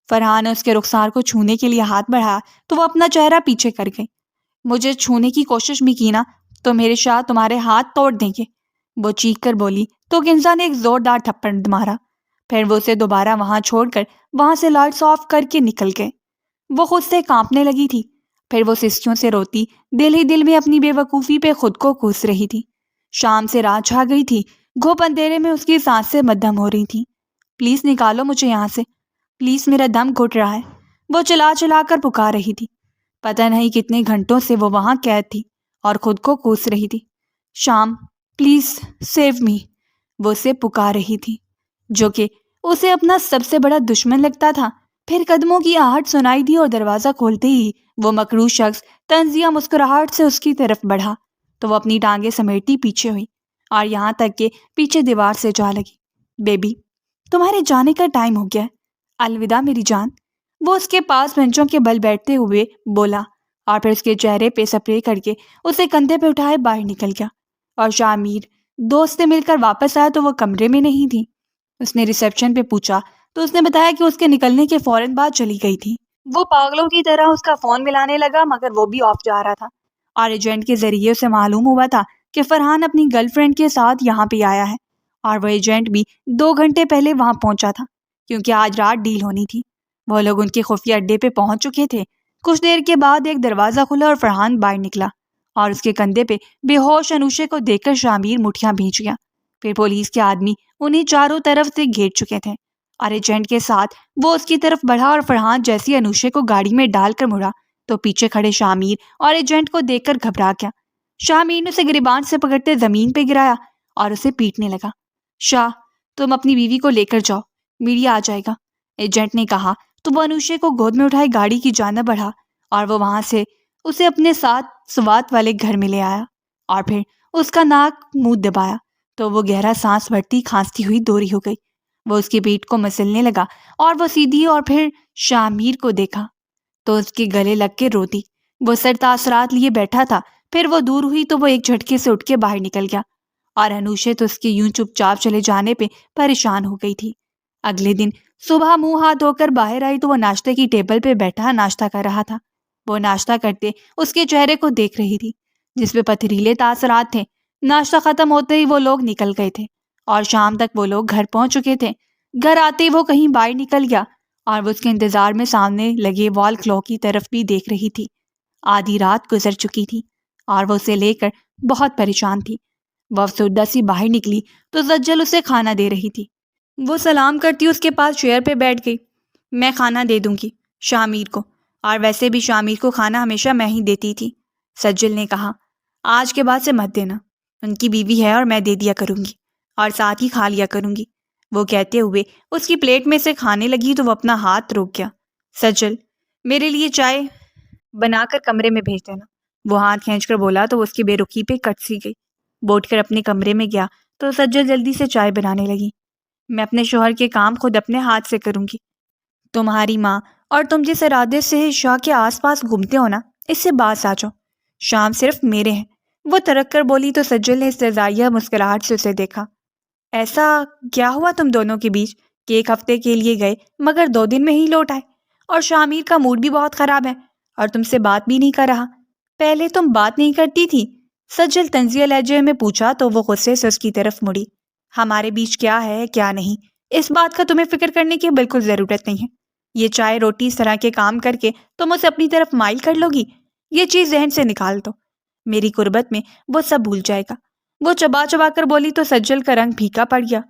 فرحان نے اس کے رخسار کو چھونے کے لیے ہاتھ بڑھایا تو وہ اپنا چہرہ پیچھے کر گئی۔ مجھے چھونے کی کوشش بھی کی نا تو میرے شاہ تمہارے ہاتھ توڑ دیں گے، وہ چیخ کر بولی تو کنزا نے ایک زوردار تھپڑ مارا۔ پھر وہ اسے دوبارہ وہاں چھوڑ کر وہاں سے لائٹس آف کر کے نکل گئے۔ وہ خود سے کانپنے لگی تھی، پھر وہ سسکیوں سے روتی دل ہی دل میں اپنی بے وقوفی پہ خود کو کوس رہی تھی۔ شام سے رات چھا گئی تھی، گھوپ اندھیرے میں اس کی سانسیں مدھم ہو رہی تھیں۔ پلیز نکالو مجھے یہاں سے، پلیز میرا دم گھٹ رہا ہے، وہ چلا چلا کر پکار رہی تھی۔ پتہ نہیں کتنے گھنٹوں سے وہ وہاں قید تھی اور خود کو کوس رہی تھی۔ شام پلیز سیو می، وہ اسے پکار رہی تھی، جو کہ اسے اپنا سب سے بڑا دشمن لگتا تھا۔ پھر قدموں کی آہٹ سنائی دی اور دروازہ کھولتے ہی وہ مکروہ شخص طنزیہ مسکراہٹ سے اس کی طرف بڑھا تو وہ اپنی ٹانگیں سمیٹتی پیچھے ہوئی اور یہاں تک کہ پیچھے دیوار سے جا لگی۔ بیبی، تمہارے جانے کا ٹائم ہو گیا ہے، الوداع میری جان، وہ اس کے پاس بینچوں کے بل بیٹھتے ہوئے بولا اور پھر اس کے چہرے پہ سپرے کر کے اسے کندھے پہ اٹھائے باہر نکل گیا۔ اور شامیر دوست سے مل کر واپس آیا تو وہ کمرے میں نہیں تھی۔ اس نے ریسیپشن پہ پوچھا تو اس نے بتایا کہ اس کے نکلنے کے فوراً بعد چلی گئی تھی۔ وہ پاگلوں کی طرح اس کا فون ملانے لگا مگر وہ بھی آف جا رہا تھا، اور ایجنٹ کے ذریعے اسے معلوم ہوا تھا کہ فرحان اپنی گرل فرینڈ کے ساتھ یہاں پہ آیا ہے، اور وہ ایجنٹ بھی 2 گھنٹے پہلے وہاں پہنچا تھا کیونکہ آج رات ڈیل ہونی تھی۔ وہ لوگ ان کے خفیہ اڈے پہ پہنچ چکے تھے۔ کچھ دیر کے بعد ایک دروازہ کھلا اور فرحان باہر نکلا اور اس کے کندھے پہ بے ہوش انوشے کو دیکھ کر شامیر مٹھیاں بھیج گیا۔ پھر پولیس کے آدمی انہیں چاروں طرف سے گھیر چکے تھے اور ایجنٹ کے ساتھ وہ اس کی طرف بڑھا اور فرحان جیسی انوشے کو گاڑی میں ڈال کر مڑا تو پیچھے کھڑے شامیر اور ایجنٹ کو دیکھ کر گھبرا گیا۔ شامیر نے اسے گریبان سے پکڑتے زمین پہ گرایا اور اسے پیٹنے لگا۔ شاہ، تم اپنی بیوی کو لے کر جاؤ، میڈیا آ جائے گا، ایجنٹ نے کہا تو وہ انوشے کو گود میں اٹھائے گاڑی کی جانب بڑھا اور وہ وہاں سے اسے اپنے ساتھ سوات والے گھر میں لے آیا اور پھر اس کا ناک منہ دبایا تو وہ گہرا سانس بھرتی کھانستی ہوئی دوری ہو گئی۔ وہ اس کی پیٹ کو مسلنے لگا اور وہ سیدھی اور پھر شامیر کو دیکھا تو اس کے گلے لگ کے روتی۔ وہ سر تاثرات لیے بیٹھا تھا، پھر وہ دور ہوئی تو وہ ایک جھٹکے سے اٹھ کے باہر نکل گیا اور انوشے تو اس کے یوں چپ چاپ چلے جانے پہ پریشان ہو گئی تھی۔ اگلے دن صبح منہ ہاتھ دھو کر باہر آئی تو وہ ناشتے کی ٹیبل پہ بیٹھا ناشتہ کر رہا تھا۔ وہ ناشتہ کرتے اس کے چہرے کو دیکھ رہی تھی جس پہ پتھریلے تاثرات تھے۔ ناشتہ ختم ہوتے ہی وہ لوگ نکل گئے تھے اور شام تک وہ لوگ گھر پہنچ چکے تھے۔ گھر آتے ہی وہ کہیں باہر نکل گیا اور وہ اس کے انتظار میں سامنے لگے وال کلاک کی طرف بھی دیکھ رہی تھی۔ آدھی رات گزر چکی تھی اور وہ اسے لے کر بہت پریشان تھی۔ وہ افسردہ سی باہر نکلی تو زجل اسے کھانا دے رہی تھی۔ وہ سلام کرتی اس کے پاس چیئر پہ بیٹھ گئی۔ میں کھانا دے دوں گی شامیر کو، اور ویسے بھی شامیر کو کھانا ہمیشہ میں ہی دیتی تھی، سجل نے کہا۔ آج کے بعد سے مت دینا، ان کی بیوی ہے اور میں دے دیا کروں گی اور ساتھ ہی کھا لیا کروں گی، وہ کہتے ہوئے اس کی پلیٹ میں سے کھانے لگی تو وہ اپنا ہاتھ روک گیا۔ سجل، میرے لیے چائے بنا کر کمرے میں بھیج دینا، وہ ہاتھ کھینچ کر بولا تو اس کی بے رخی پہ کٹ سی گئی۔ وہ اٹھ کر اپنے کمرے میں گیا تو سجل جلدی سے چائے بنانے لگی۔ میں اپنے شوہر کے کام خود اپنے ہاتھ سے کروں گی، تمہاری ماں اور تم جس ارادے سے شاہ کے آس پاس گھومتے ہو نا، اس سے باز آ جاؤ، شام صرف میرے ہیں، وہ ترک کر بولی تو سجل نے استہزائیہ مسکراہٹ سے اسے دیکھا۔ ایسا کیا ہوا تم دونوں کے بیچ کہ ایک ہفتے کے لیے گئے مگر 2 دن میں ہی لوٹ آئے، اور شامیر کا موڈ بھی بہت خراب ہے اور تم سے بات بھی نہیں کر رہا، پہلے تم بات نہیں کرتی تھی؟ سجل طنزیہ لہجے میں پوچھا تو وہ غصے سے اس کی طرف مڑی۔ ہمارے بیچ کیا ہے کیا نہیں، اس بات کا تمہیں فکر کرنے کی بالکل ضرورت نہیں ہے۔ یہ چائے روٹی اس طرح کے کام کر کے تم اسے اپنی طرف مائل کر لو گی، یہ چیز ذہن سے نکال دو، میری قربت میں وہ سب بھول جائے گا، وہ چبا چبا کر بولی تو سجل کا رنگ پھیکا پڑ گیا۔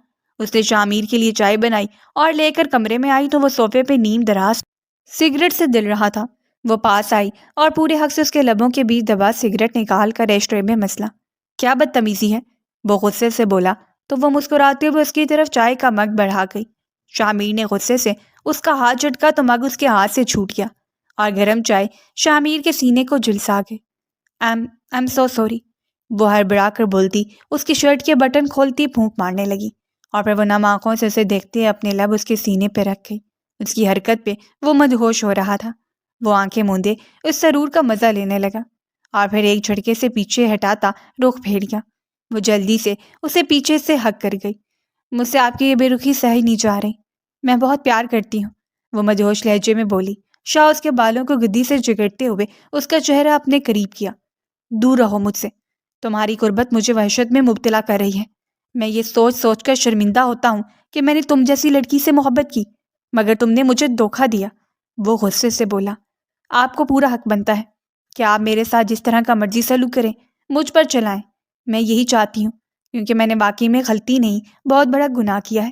اس نے شامیر کے لیے چائے بنائی اور لے کر کمرے میں آئی تو وہ صوفے پہ نیم دراز سگریٹ سے دل رہا تھا۔ وہ پاس آئی اور پورے حق سے اس کے لبوں کے بیچ دبا سگریٹ نکال کر ایشٹرے میں مسلا۔ کیا بدتمیزی ہے، وہ غصے سے بولا تو وہ مسکراتے ہوئے اس کی طرف چائے کا مگ بڑھا گئی۔ شامیر نے غصے سے اس کا ہاتھ جھٹکا تو مگ اس کے ہاتھ سے چھوٹ گیا اور گرم چائے شامیر کے سینے کو جھلسا گئی۔ I'm so sorry، وہ ہڑبڑا کر بولتی اس کی شرٹ کے بٹن کھولتی پھونک مارنے لگی اور پھر وہ نم آنکھوں سے اسے دیکھتے اپنے لب اس کے سینے پہ رکھ گئی۔ اس کی حرکت پہ وہ مدہوش ہو رہا تھا۔ وہ آنکھیں موندے اس سرور کا مزہ لینے لگا اور پھر ایک جھٹکے سے پیچھے ہٹاتا رخ پھیر گیا۔ وہ جلدی سے اسے پیچھے سے ہک کر گئی۔ مجھ سے آپ کی یہ بے رخی سہی نہیں جا رہی، میں بہت پیار کرتی ہوں، وہ مدہوش لہجے میں بولی۔ شاہ اس کے بالوں کو گدی سے جگڑتے ہوئے اس کا چہرہ اپنے قریب کیا۔ دور رہو مجھ سے، تمہاری قربت مجھے وحشت میں مبتلا کر رہی ہے۔ میں یہ سوچ سوچ کر شرمندہ ہوتا ہوں کہ میں نے تم جیسی لڑکی سے محبت کی مگر تم نے مجھے دھوکہ دیا، وہ غصے سے بولا۔ آپ کو پورا حق بنتا ہے کہ آپ میرے ساتھ جس طرح کا مرضی سلوک کریں، مجھ پر چلائیں، میں یہی چاہتی ہوں کیونکہ میں نے واقعی میں غلطی نہیں بہت بڑا گناہ کیا ہے۔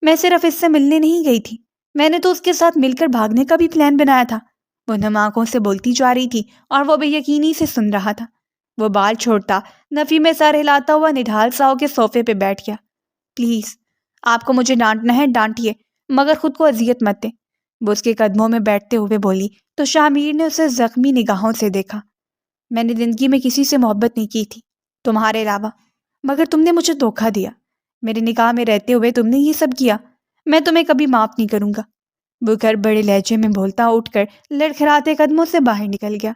میں صرف اس سے ملنے نہیں گئی تھی، میں نے تو اس کے ساتھ مل کر بھاگنے کا بھی پلان بنایا تھا، وہ نم آنکھوں سے بولتی جا رہی تھی اور وہ بے یقینی سے سن رہا تھا۔ وہ بال چھوڑتا نفی میں سر ہلاتا ہوا نڈھال سا ہو کے صوفے پہ بیٹھ گیا۔ پلیز، آپ کو مجھے ڈانٹنا ہے ڈانٹیے مگر خود کو اذیت مت دیں، وہ اس کے قدموں میں بیٹھتے ہوئے بولی تو شامیر نے اسے زخمی نگاہوں سے دیکھا۔ میں نے زندگی میں کسی سے محبت نہیں کی تھی تمہارے علاوہ، مگر تم نے مجھے دھوکہ دیا، میرے نکاح میں رہتے ہوئے تم نے یہ سب کیا، میں تمہیں کبھی معاف نہیں کروں گا، وہ گھر بڑے لہجے میں بولتا اٹھ کر لڑکھڑاتے قدموں سے باہر نکل گیا۔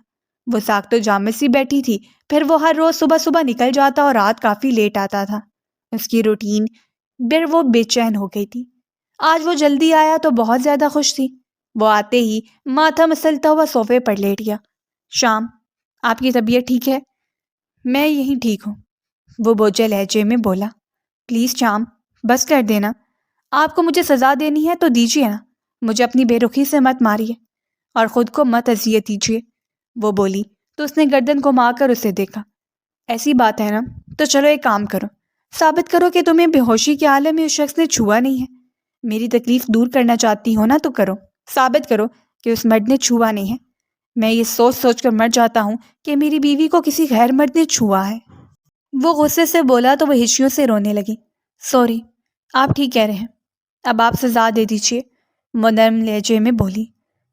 وہ ساکت و جامد سی بیٹھی تھی، پھر وہ ہر روز صبح صبح نکل جاتا اور رات کافی لیٹ آتا تھا۔ اس کی روٹین پھر وہ بے چین ہو گئی تھی۔ آج وہ جلدی آیا تو بہت زیادہ خوش تھی۔ وہ آتے ہی ماتھا مسلتا ہوا صوفے پر لیٹ گیا۔ شام، آپ کی طبیعت ٹھیک ہے؟ میں یہی ٹھیک ہوں، وہ بوجھے لہجے میں بولا۔ پلیز شام، بس کر دینا، آپ کو مجھے سزا دینی ہے تو دیجیے نا، مجھے اپنی بے رخی سے مت ماریے اور خود کو مت اذیت دیجیے، وہ بولی تو اس نے گردن گھما کر اسے دیکھا۔ ایسی بات ہے نا، تو چلو ایک کام کرو، ثابت کرو کہ تمہیں بے ہوشی کے عالم میں اس شخص نے چھوا نہیں ہے۔ میری تکلیف دور کرنا چاہتی ہو نا تو کرو، ثابت کرو کہ اس مرد نے چھوا نہیں ہے۔ میں یہ سوچ سوچ کر مر جاتا ہوں کہ میری بیوی کو کسی غیر مرد نے چھوا ہے، وہ غصے سے بولا تو وہ ہچکیوں سے رونے لگی۔ سوری، آپ ٹھیک کہہ رہے ہیں، اب آپ سزا دے دیجیے، وہ نرم لہجے میں بولی۔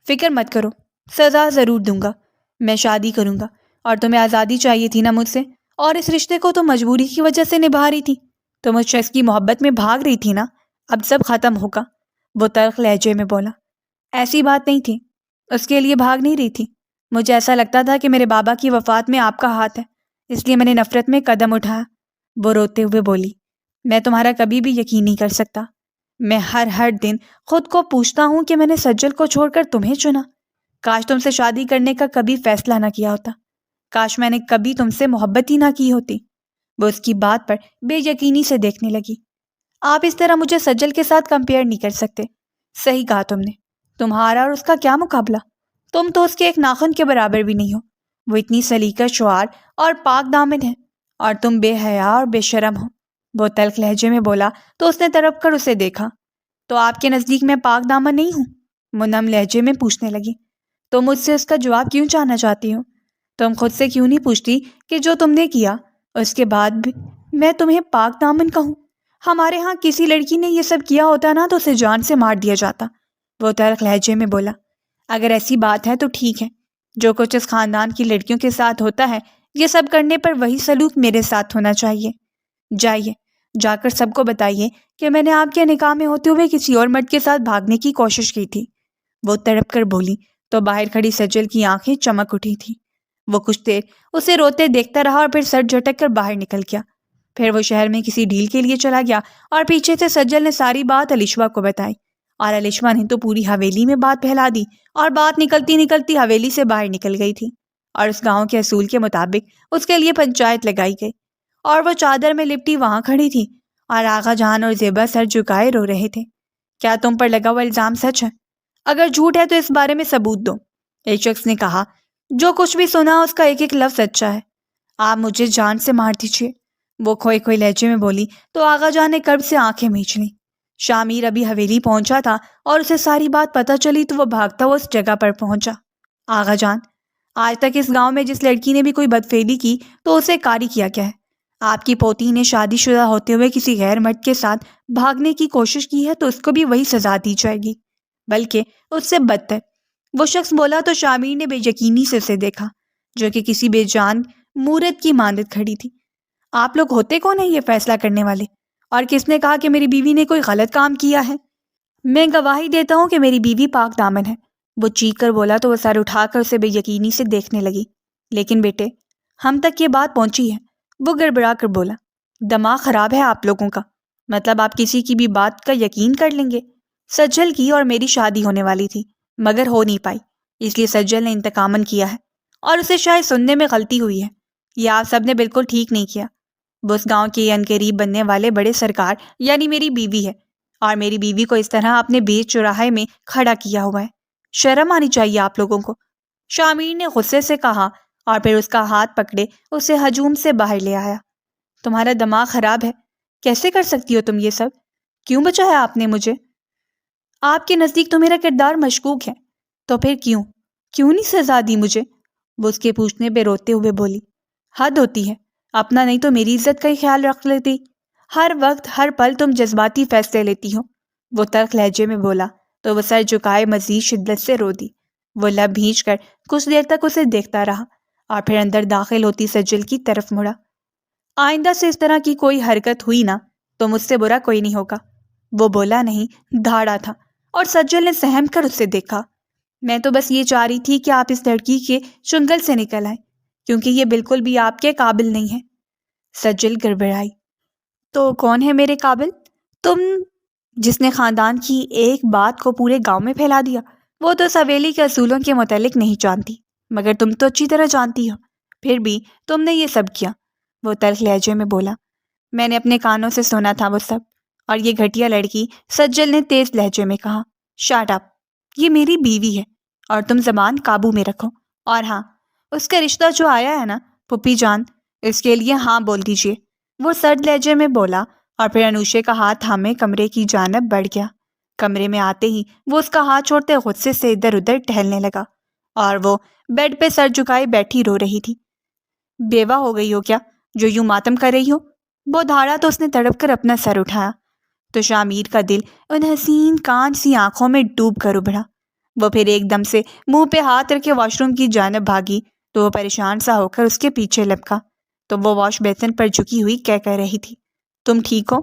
فکر مت کرو، سزا ضرور دوں گا، میں شادی کروں گا، اور تمہیں آزادی چاہیے تھی نا مجھ سے، اور اس رشتے کو تم مجبوری کی وجہ سے نبھا رہی تھی، تم اس شخص کی محبت میں بھاگ رہی تھی نا، اب سب ختم ہوگا، وہ تلخ لہجے میں بولا۔ ایسی بات نہیں تھی، اس کے لیے بھاگ نہیں رہی تھی، مجھے ایسا لگتا تھا کہ میرے بابا کی وفات میں آپ کا ہاتھ ہے، اس لیے میں نے نفرت میں قدم اٹھایا، وہ روتے ہوئے بولی۔ میں تمہارا کبھی بھی یقین نہیں کر سکتا، میں ہر دن خود کو پوچھتا ہوں کہ میں نے سجل کو چھوڑ کر تمہیں چنا، کاش تم سے شادی کرنے کا کبھی فیصلہ نہ کیا ہوتا، کاش میں نے کبھی تم سے محبت ہی نہ کی ہوتی۔ وہ اس کی بات پر بے یقینی سے دیکھنے لگی۔ آپ اس طرح مجھے سجل کے ساتھ کمپیئر نہیں کر سکتے، صحیح کہا تم نے، تمہارا اور اس کا کیا مقابلہ، تم تو اس کے ایک ناخن کے برابر بھی نہیں ہو، وہ اتنی سلیقہ شعار اور پاک دامن ہے، اور تم بے حیا اور بے شرم ہو، وہ تلخ لہجے میں بولا تو اس نے تڑپ کر اسے دیکھا۔ تو آپ کے نزدیک میں پاک دامن نہیں ہوں؟ وہ نم لہجے میں پوچھنے لگی۔ تم مجھ سے اس کا جواب کیوں جاننا چاہتی ہو؟ تم خود سے کیوں نہیں پوچھتی کہ جو تم نے کیا اس کے بعد بھی میں تمہیں پاک دامن کہوں؟ ہمارے ہاں کسی لڑکی نے یہ سب کیا ہوتا نا تو اسے جان سے مار دیا جاتا، وہ تلخ لہجے میں بولا۔ اگر ایسی بات ہے تو ٹھیک ہے، جو کچھ اس خاندان کی لڑکیوں کے ساتھ ہوتا ہے یہ سب کرنے پر وہی سلوک میرے ساتھ ہونا چاہیے۔ جائیے، جا کر سب کو بتائیے کہ میں نے آپ کے نکاح میں ہوتے ہوئے کسی اور مرد کے ساتھ بھاگنے کی کوشش کی تھی، وہ تڑپ کر بولی تو باہر کھڑی سجل کی آنکھیں چمک اٹھی تھی۔ وہ کچھ دیر اسے روتے دیکھتا رہا اور پھر سر جھٹک کر باہر نکل گیا۔ پھر وہ شہر میں کسی ڈیل کے لیے چلا گیا اور پیچھے سے سجل نے ساری بات علیشا کو بتائی، اور علیشا نے تو پوری حویلی میں بات پھیلا دی، اور بات نکلتی نکلتی حویلی سے باہر نکل گئی تھی، اور اس گاؤں کے اصول کے مطابق اس کے لیے پنچایت لگائی گئی، اور وہ چادر میں لپٹی وہاں کھڑی تھی، اور آغا جان اور زیبا سر جھکائے رو رہے تھے۔ کیا تم پر لگا ہوا الزام سچ ہے؟ اگر جھوٹ ہے تو اس بارے میں ثبوت دو، ایک شخص نے کہا۔ جو کچھ بھی سنا اس کا ایک ایک لفظ سچا ہے، آپ مجھے جان سے مار دیجیے، وہ کھوئے کھوئے لہجے میں بولی تو آغا جان نے کرب سے آنکھیں مینچ لیں۔ شامیر ابھی حویلی پہنچا تھا اور اسے ساری بات پتہ چلی تو وہ بھاگتا ہوا اس جگہ پر پہنچا۔ آغا جان، آج تک اس گاؤں میں جس لڑکی نے بھی کوئی بدفعلی کی تو اسے کاری کیا گیا ہے، آپ کی پوتی نے شادی شدہ ہوتے ہوئے کسی غیر مرد کے ساتھ بھاگنے کی کوشش کی ہے تو اس کو بھی وہی سزا دی جائے گی، بلکہ اس سے بدتر، وہ شخص بولا تو شامیر نے بے یقینی سے اسے دیکھا، جو کہ کسی بے جان مورت کی مانند کھڑی تھی۔ آپ لوگ ہوتے کون ہیں یہ فیصلہ کرنے والے؟ اور کس نے کہا کہ میری بیوی نے کوئی غلط کام کیا ہے؟ میں گواہی دیتا ہوں کہ میری بیوی پاک دامن ہے، وہ چیخ کر بولا تو وہ سر اٹھا کر اسے بے یقینی سے دیکھنے لگی۔ لیکن بیٹے، ہم تک یہ بات پہنچی ہے، وہ گڑبڑا کر بولا۔ دماغ خراب ہے آپ لوگوں کا، مطلب آپ کسی کی بھی بات کا یقین کر لیں گے؟ سجل کی اور میری شادی ہونے والی تھی مگر ہو نہیں پائی، اس لیے سجل نے انتقاماً کیا ہے، اور اسے شاید سننے میں غلطی ہوئی ہے، یہ آپ سب نے بالکل ٹھیک نہیں کیا۔ وہ اس گاؤں کے عنقریب بننے والے بڑے سرکار یعنی میری بیوی ہے، اور میری بیوی کو اس طرح اپنے بیچ چوراہے میں کھڑا کیا ہوا ہے، شرم آنی چاہیے آپ لوگوں کو، شامیر نے غصے سے کہا، اور پھر اس کا ہاتھ پکڑے اسے ہجوم سے باہر لے آیا۔ تمہارا دماغ خراب ہے، کیسے کر سکتی ہو تم یہ سب؟ کیوں بچایا آپ نے مجھے؟ آپ کے نزدیک تو میرا کردار مشکوک ہے، تو پھر کیوں نہیں سزا دی مجھے؟ وہ اس کے پوچھنے پہ روتے ہوئے بولی۔ حد ہوتی ہے، اپنا نہیں تو میری عزت کا ہی خیال رکھ لیتی، ہر وقت ہر پل تم جذباتی فیصلے لیتی ہو، وہ تلخ لہجے میں بولا تو وہ سر جھکائے مزید شدت سے رو دی۔ وہ لب بھینچ کر کچھ دیر تک اسے دیکھتا رہا اور پھر اندر داخل ہوتی سجل کی طرف مڑا۔ آئندہ سے اس طرح کی کوئی حرکت ہوئی نا تو مجھ سے برا کوئی نہیں ہوگا، وہ بولا نہیں دھاڑا تھا، اور سجل نے سہم کر اسے دیکھا۔ میں تو بس یہ چاہ رہی تھی کہ آپ اس لڑکی کے چنگل سے نکل آئیں، کیونکہ یہ بالکل بھی آپ کے قابل نہیں ہے۔ سجل گڑبڑائی۔ تو کون ہے میرے قابل؟ تم، جس نے خاندان کی ایک بات کو پورے گاؤں میں پھیلا دیا، وہ تو اس حویلی کے اصولوں کے متعلق نہیں جانتی، مگر تم تو اچھی طرح جانتی ہو، پھر بھی تم نے یہ سب کیا، وہ تلخ لہجے میں بولا۔ میں نے اپنے کانوں سے سنا تھا وہ سب، اور یہ گھٹیا لڑکی، سجل نے تیز لہجے میں کہا۔ شٹ اپ، یہ میری بیوی ہے اور تم زبان قابو میں رکھو، اور ہاں، اس کا رشتہ جو آیا ہے نا پھپھی جان، اس کے لیے ہاں بول دیجیے، وہ سرد لہجے میں بولا، اور پھر انوشے کا ہاتھ تھامے کمرے کی جانب بڑھ گیا۔ کمرے میں آتے ہی وہ اس کا ہاتھ چھوڑتے غصے سے ادھر ادھر ٹہلنے لگا، اور وہ بیڈ پہ سر جھکائے بیٹھی رو رہی تھی۔ بیوہ ہو گئی ہو کیا جو یوں ماتم کر رہی ہو؟ وہ دھاڑا تو اس نے تڑپ کر اپنا سر اٹھایا۔ تو شامیر کا دل ان حسین کانچ سی آنکھوں میں ڈوب کر ابھرا۔ وہ پھر ایک دم سے منہ پہ ہاتھ رکھے واش روم کی جانب بھاگی تو وہ پریشان سا ہو کر اس کے پیچھے لپکا تو وہ واش بیسن پر جھکی ہوئی کہہ رہی تھی، تم ٹھیک ہو؟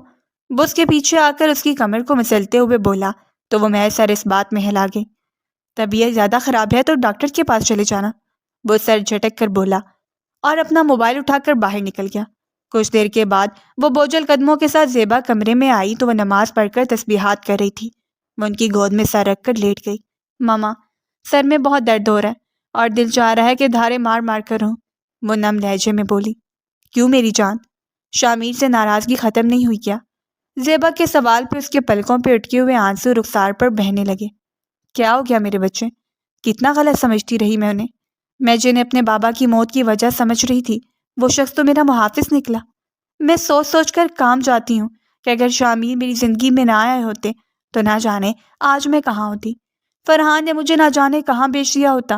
وہ اس کے پیچھے آ کر اس کی کمر کو مسلتے ہوئے بولا تو وہ محض سر اس بات میں ہلا گئی۔ طبیعت زیادہ خراب ہے تو ڈاکٹر کے پاس چلے جانا، وہ سر جھٹک کر بولا اور اپنا موبائل اٹھا کر باہر نکل گیا۔ کچھ دیر کے بعد وہ بوجھل قدموں کے ساتھ زیبا کمرے میں آئی تو وہ نماز پڑھ کر تسبیحات کر رہی تھی۔ وہ ان کی گود میں سر رکھ کر لیٹ گئی۔ ماما، سر میں بہت درد ہو رہا ہے اور دل چاہ رہا ہے کہ دھارے مار مار کر رہوں، وہ نم لہجے میں بولی۔ کیوں میری جان؟ شامیر سے ناراضگی ختم نہیں ہوئی کیا؟ زیبا کے سوال پہ اس کے پلکوں پہ اٹکے ہوئے آنسو رخسار پر بہنے لگے۔ کیا ہو گیا میرے بچے؟ کتنا غلط سمجھتی رہی میں انہیں۔ میں جنہیں اپنے بابا کی موت کی وجہ سمجھ رہی تھی وہ شخص تو میرا محافظ نکلا۔ میں سوچ سوچ کر کام جاتی ہوں کہ اگر شامیر میری زندگی میں نہ آئے ہوتے تو نہ جانے آج میں کہاں ہوتی، فرحان نے مجھے نہ جانے کہاں بیچ دیا ہوتا۔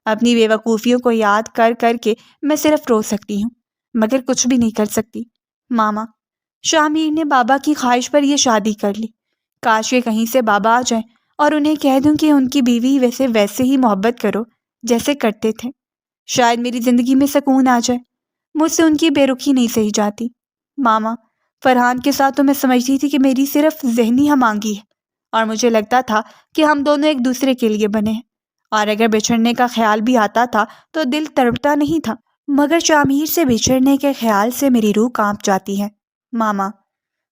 اپنی بے وقوفیوں کو یاد کر کر کے میں صرف رو سکتی ہوں مگر کچھ بھی نہیں کر سکتی۔ ماما، شامیر نے بابا کی خواہش پر یہ شادی کر لی۔ کاش کہ کہیں سے بابا آ جائیں اور انہیں کہہ دوں کہ ان کی بیوی ویسے ہی محبت کرو جیسے کرتے تھے، شاید میری زندگی میں سکون آ جائے۔ مجھ سے ان کی بے رخی نہیں سہی جاتی۔ ماما، فرحان کے ساتھ تو میں سمجھتی تھی کہ میری صرف ذہنی ہم آہنگی ہے اور مجھے لگتا تھا کہ ہم دونوں ایک دوسرے کے لیے بنے ہیں، اور اگر بچھڑنے کا خیال بھی آتا تھا تو دل تڑپتا نہیں تھا، مگر شامیر سے بچھڑنے کے خیال سے میری روح کانپ جاتی ہے۔ ماما،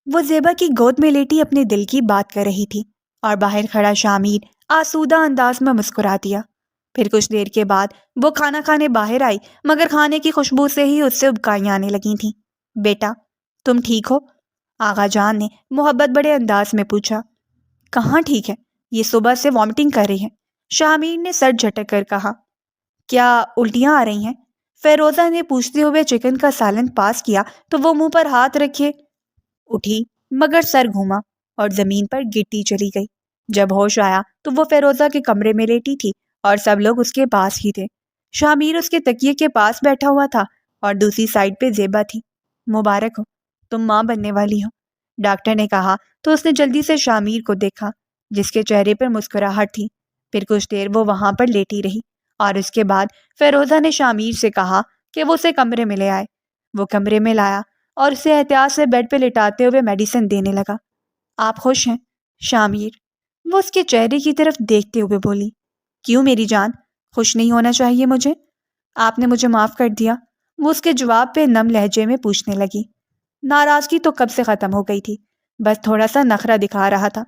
وہ زیبا کی گود میں لیٹی اپنے دل کی بات کر رہی تھی اور باہر کھڑا شامیر آسودہ انداز میں مسکرا دیا۔ پھر کچھ دیر کے بعد وہ کھانا کھانے باہر آئی مگر کھانے کی خوشبو سے ہی اس سے ابکائیاں آنے لگی تھیں۔ بیٹا، تم ٹھیک ہو؟ آغا جان نے محبت بڑے انداز میں پوچھا۔ کہاں ٹھیک ہے، یہ صبح سے وامٹنگ کر رہی ہے، شامیر نے سر جھٹک کر کہا۔ کیا الٹیاں آ رہی ہیں؟ فیروزہ نے پوچھتے ہوئے چکن کا سالن پاس کیا تو وہ منہ پر ہاتھ رکھے اٹھی مگر سر گھوما اور زمین پر گرتی چلی گئی۔ جب ہوش آیا تو وہ فیروزہ کے کمرے میں لیٹی تھی اور سب لوگ اس کے پاس ہی تھے۔ شامیر اس کے تکیے کے پاس بیٹھا ہوا تھا اور دوسری سائڈ پہ زیبا تھی۔ مبارک ہو، تم ماں بننے والی ہو، ڈاکٹر نے کہا تو اس نے جلدی سے شامیر کو دیکھا جس کے چہرے پر مسکراہٹ تھی۔ پھر کچھ دیر وہ وہاں پر لیٹی رہی اور اس کے بعد فیروزہ نے شامیر سے کہا کہ وہ اسے کمرے میں لے آئے۔ وہ کمرے میں لایا اور اسے احتیاط سے بیڈ پہ لٹاتے ہوئے میڈیسن دینے لگا۔ آپ خوش ہیں شامیر؟ وہ اس کے چہرے کی طرف دیکھتے ہوئے بولی۔ کیوں میری جان، خوش نہیں ہونا چاہیے مجھے؟ آپ نے مجھے معاف کر دیا، وہ اس کے جواب پہ نم لہجے میں پوچھنے لگی۔ ناراضگی تو کب سے ختم ہو گئی تھی، بس تھوڑا سا نخرہ دکھا رہا تھا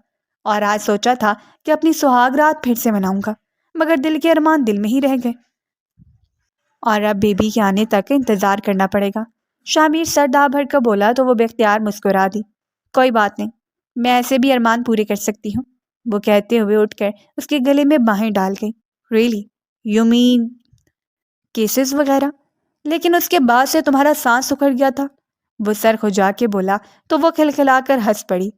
اور آج سوچا تھا کہ اپنی سہاگ رات پھر سے مناؤں گا مگر دل کے ارمان دل میں ہی رہ گئے اور اب بیبی کے آنے تک انتظار کرنا پڑے گا۔ شامیر سر دھا بھر کر بولا تو وہ بے اختیار مسکرا دی۔ کوئی بات نہیں، میں ایسے بھی ارمان پورے کر سکتی ہوں، وہ کہتے ہوئے اٹھ کر اس کے گلے میں باہیں ڈال گئی۔ ریئلی؟ یو مین کیسز وغیرہ؟ لیکن اس کے بعد سے تمہارا سانس سکڑ گیا تھا، وہ سر کھجا کے بولا تو وہ کھلکھلا کر ہنس پڑی۔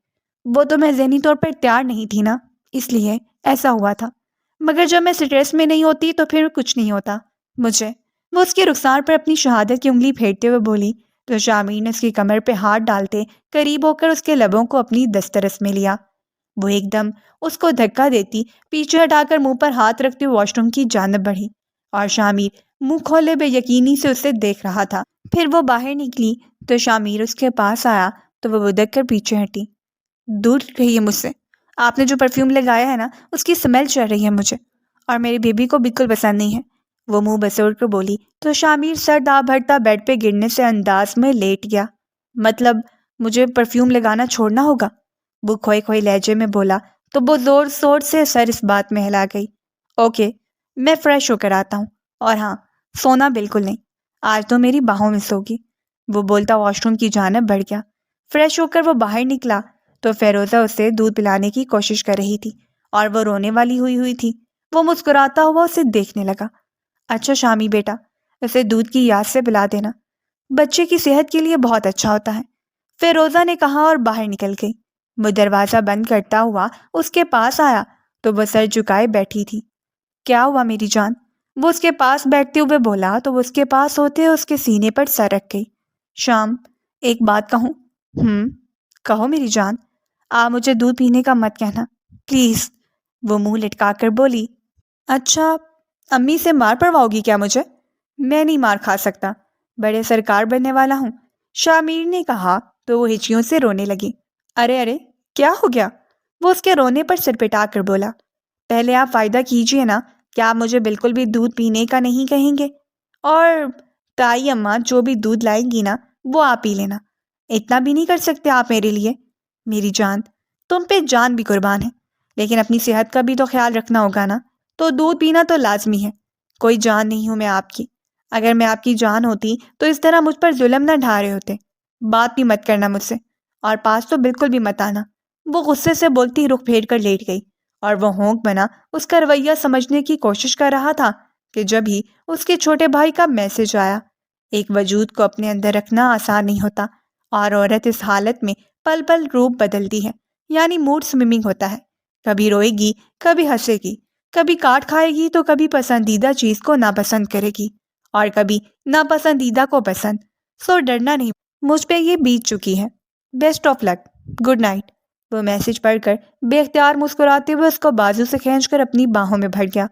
وہ تو میں ذہنی طور پر تیار نہیں تھی نا، اس لیے ایسا ہوا تھا، مگر جب میں سٹریس میں نہیں ہوتی تو پھر کچھ نہیں ہوتا مجھے، وہ اس کے رخسار پر اپنی شہادت کی انگلی پھیرتے ہوئے بولی تو شامیر نے اس کی کمر پہ ہاتھ ڈالتے قریب ہو کر اس کے لبوں کو اپنی دسترس میں لیا۔ وہ ایک دم اس کو دھکا دیتی پیچھے ہٹا کر منہ پر ہاتھ رکھتے واش روم کی جانب بڑھی اور شامیر منہ کھولے بے یقینی سے اسے دیکھ رہا تھا۔ پھر وہ باہر نکلی تو شامیر اس کے پاس آیا تو وہ بدک کر پیچھے ہٹی۔ دور رہیے مجھ سے، آپ نے جو پرفیوم لگایا ہے نا اس کی سمیل چڑھ رہی ہے مجھے اور میری بیبی کو بالکل پسند نہیں ہے، وہ منہ بسوڑ کر بولی تو شامیر سر دھا بھرتا بیڈ پہ گرنے سے انداز میں لیٹ گیا۔ مطلب مجھے پرفیوم لگانا چھوڑنا ہوگا، وہ کھوئے کھوئے لہجے میں بولا تو وہ زور زور سے سر اس بات میں ہلا گئی۔ اوکے، میں فریش ہو کر آتا ہوں، اور ہاں، سونا بالکل نہیں، آج تو میری باہوں میں سوگی، وہ بولتا واش روم کی جانب بڑھ گیا۔ فریش ہو کر وہ باہر نکلا تو فیروزہ اسے دودھ پلانے کی کوشش کر رہی تھی اور وہ رونے والی ہوئی تھی۔ وہ مسکراتا ہوا اسے دیکھنے لگا۔ اچھا شامی بیٹا، اسے دودھ کی یاد سے پلا دینا، بچے کی صحت کے لیے بہت اچھا ہوتا ہے، فیروزہ نے کہا اور باہر نکل گئی۔ وہ دروازہ بند کرتا ہوا اس کے پاس آیا تو وہ سر جھکائے بیٹھی تھی۔ کیا ہوا میری جان؟ وہ اس کے پاس بیٹھتے ہوئے بولا تو وہ اس کے پاس ہوتے اس کے سینے پر سر رکھ گئی۔ شام، ایک بات کہوں؟ کہو میری جان۔ آپ مجھے دودھ پینے کا مت کہنا پلیز۔ وہ منہ لٹکا کر بولی۔ اچھا، امی سے مار پڑواؤ گی کیا مجھے؟ میں نہیں مار کھا سکتا، بڑے سرکار بننے والا ہوں، شامیر نے کہا تو وہ ہچکیوں سے رونے لگی۔ ارے ارے، کیا ہو گیا؟ وہ اس کے رونے پر سر پٹا کر بولا۔ پہلے آپ فائدہ کیجئے نا، کیا آپ مجھے بالکل بھی دودھ پینے کا نہیں کہیں گے؟ اور تائی اماں جو بھی دودھ لائیں گی نا وہ آپ پی لینا، اتنا بھی نہیں کر سکتے آپ میرے لیے؟ میری جان، تم پہ جان بھی قربان ہے، لیکن اپنی صحت کا بھی تو خیال رکھنا ہوگا نا، تو دودھ پینا تو لازمی ہے۔ کوئی جان نہیں ہوں میں آپ کی، اگر میں آپ کی جان ہوتی تو اس طرح مجھ پر ظلم نہ ڈھا رہے ہوتے۔ بات بھی مت کرنا مجھ سے، اور پاس تو بالکل بھی مت آنا۔ وہ غصے سے بولتی رخ پھیر کر لیٹ گئی، اور وہ ہونک بنا اس کا رویہ سمجھنے کی کوشش کر رہا تھا کہ جب ہی اس کے چھوٹے بھائی کا میسج آیا۔ ایک وجود کو اپنے اندر رکھنا آسان نہیں ہوتا، اور عورت اس حالت میں پل پل روپ بدلتی ہے، یعنی موڈ سوئمنگ ہوتا ہے، کبھی روئے گی، کبھی ہنسے گی، کبھی کاٹ کھائے گی تو کبھی پسندیدہ چیز کو ناپسند کرے گی، اور کبھی ناپسندیدہ کو پسند۔ سو ڈرنا نہیں، مجھ پہ یہ بیت چکی ہے۔ Best of luck, good night. وہ میسج پڑھ کر بے اختیار مسکراتے ہوئے اس کو بازو سے کھینچ کر اپنی باہوں میں بھر گیا۔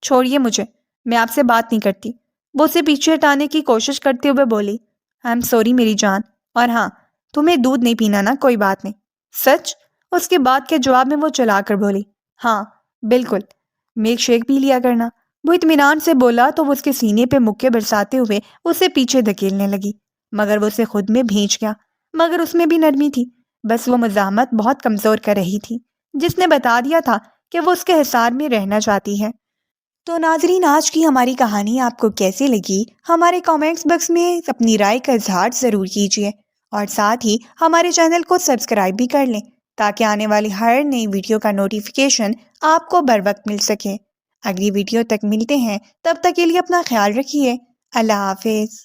چھوڑیے مجھے، میں آپ سے بات نہیں کرتی۔ وہ اسے پیچھے ہٹانے کی کوشش کرتے ہوئے بولی۔ آئی ایم سوری میری جان، اور ہاں، تمہیں دودھ نہیں پینا نا، کوئی بات نہیں۔ سچ؟ اس کے بعد کے جواب میں وہ چلا کر بولی۔ ہاں بالکل، ملک شیک پی لیا کرنا۔ وہ اطمینان سے بولا تو وہ اس کے سینے پہ مکے برساتے ہوئے اسے پیچھے دھکیلنے لگی، مگر وہ اسے خود میں بھینچ گیا۔ مگر اس میں بھی نرمی تھی، بس وہ مزاحمت بہت کمزور کر رہی تھی، جس نے بتا دیا تھا کہ وہ اس کے حصار میں رہنا چاہتی ہے۔ تو ناظرین، آج کی ہماری کہانی آپ کو کیسی لگی؟ ہمارے کامنٹس باکس میں اپنی رائے کا اظہار ضرور کیجیے، اور ساتھ ہی ہمارے چینل کو سبسکرائب بھی کر لیں تاکہ آنے والی ہر نئی ویڈیو کا نوٹیفیکیشن آپ کو بر وقت مل سکے۔ اگلی ویڈیو تک ملتے ہیں، تب تک کے لیے اپنا خیال رکھیے۔ اللہ حافظ۔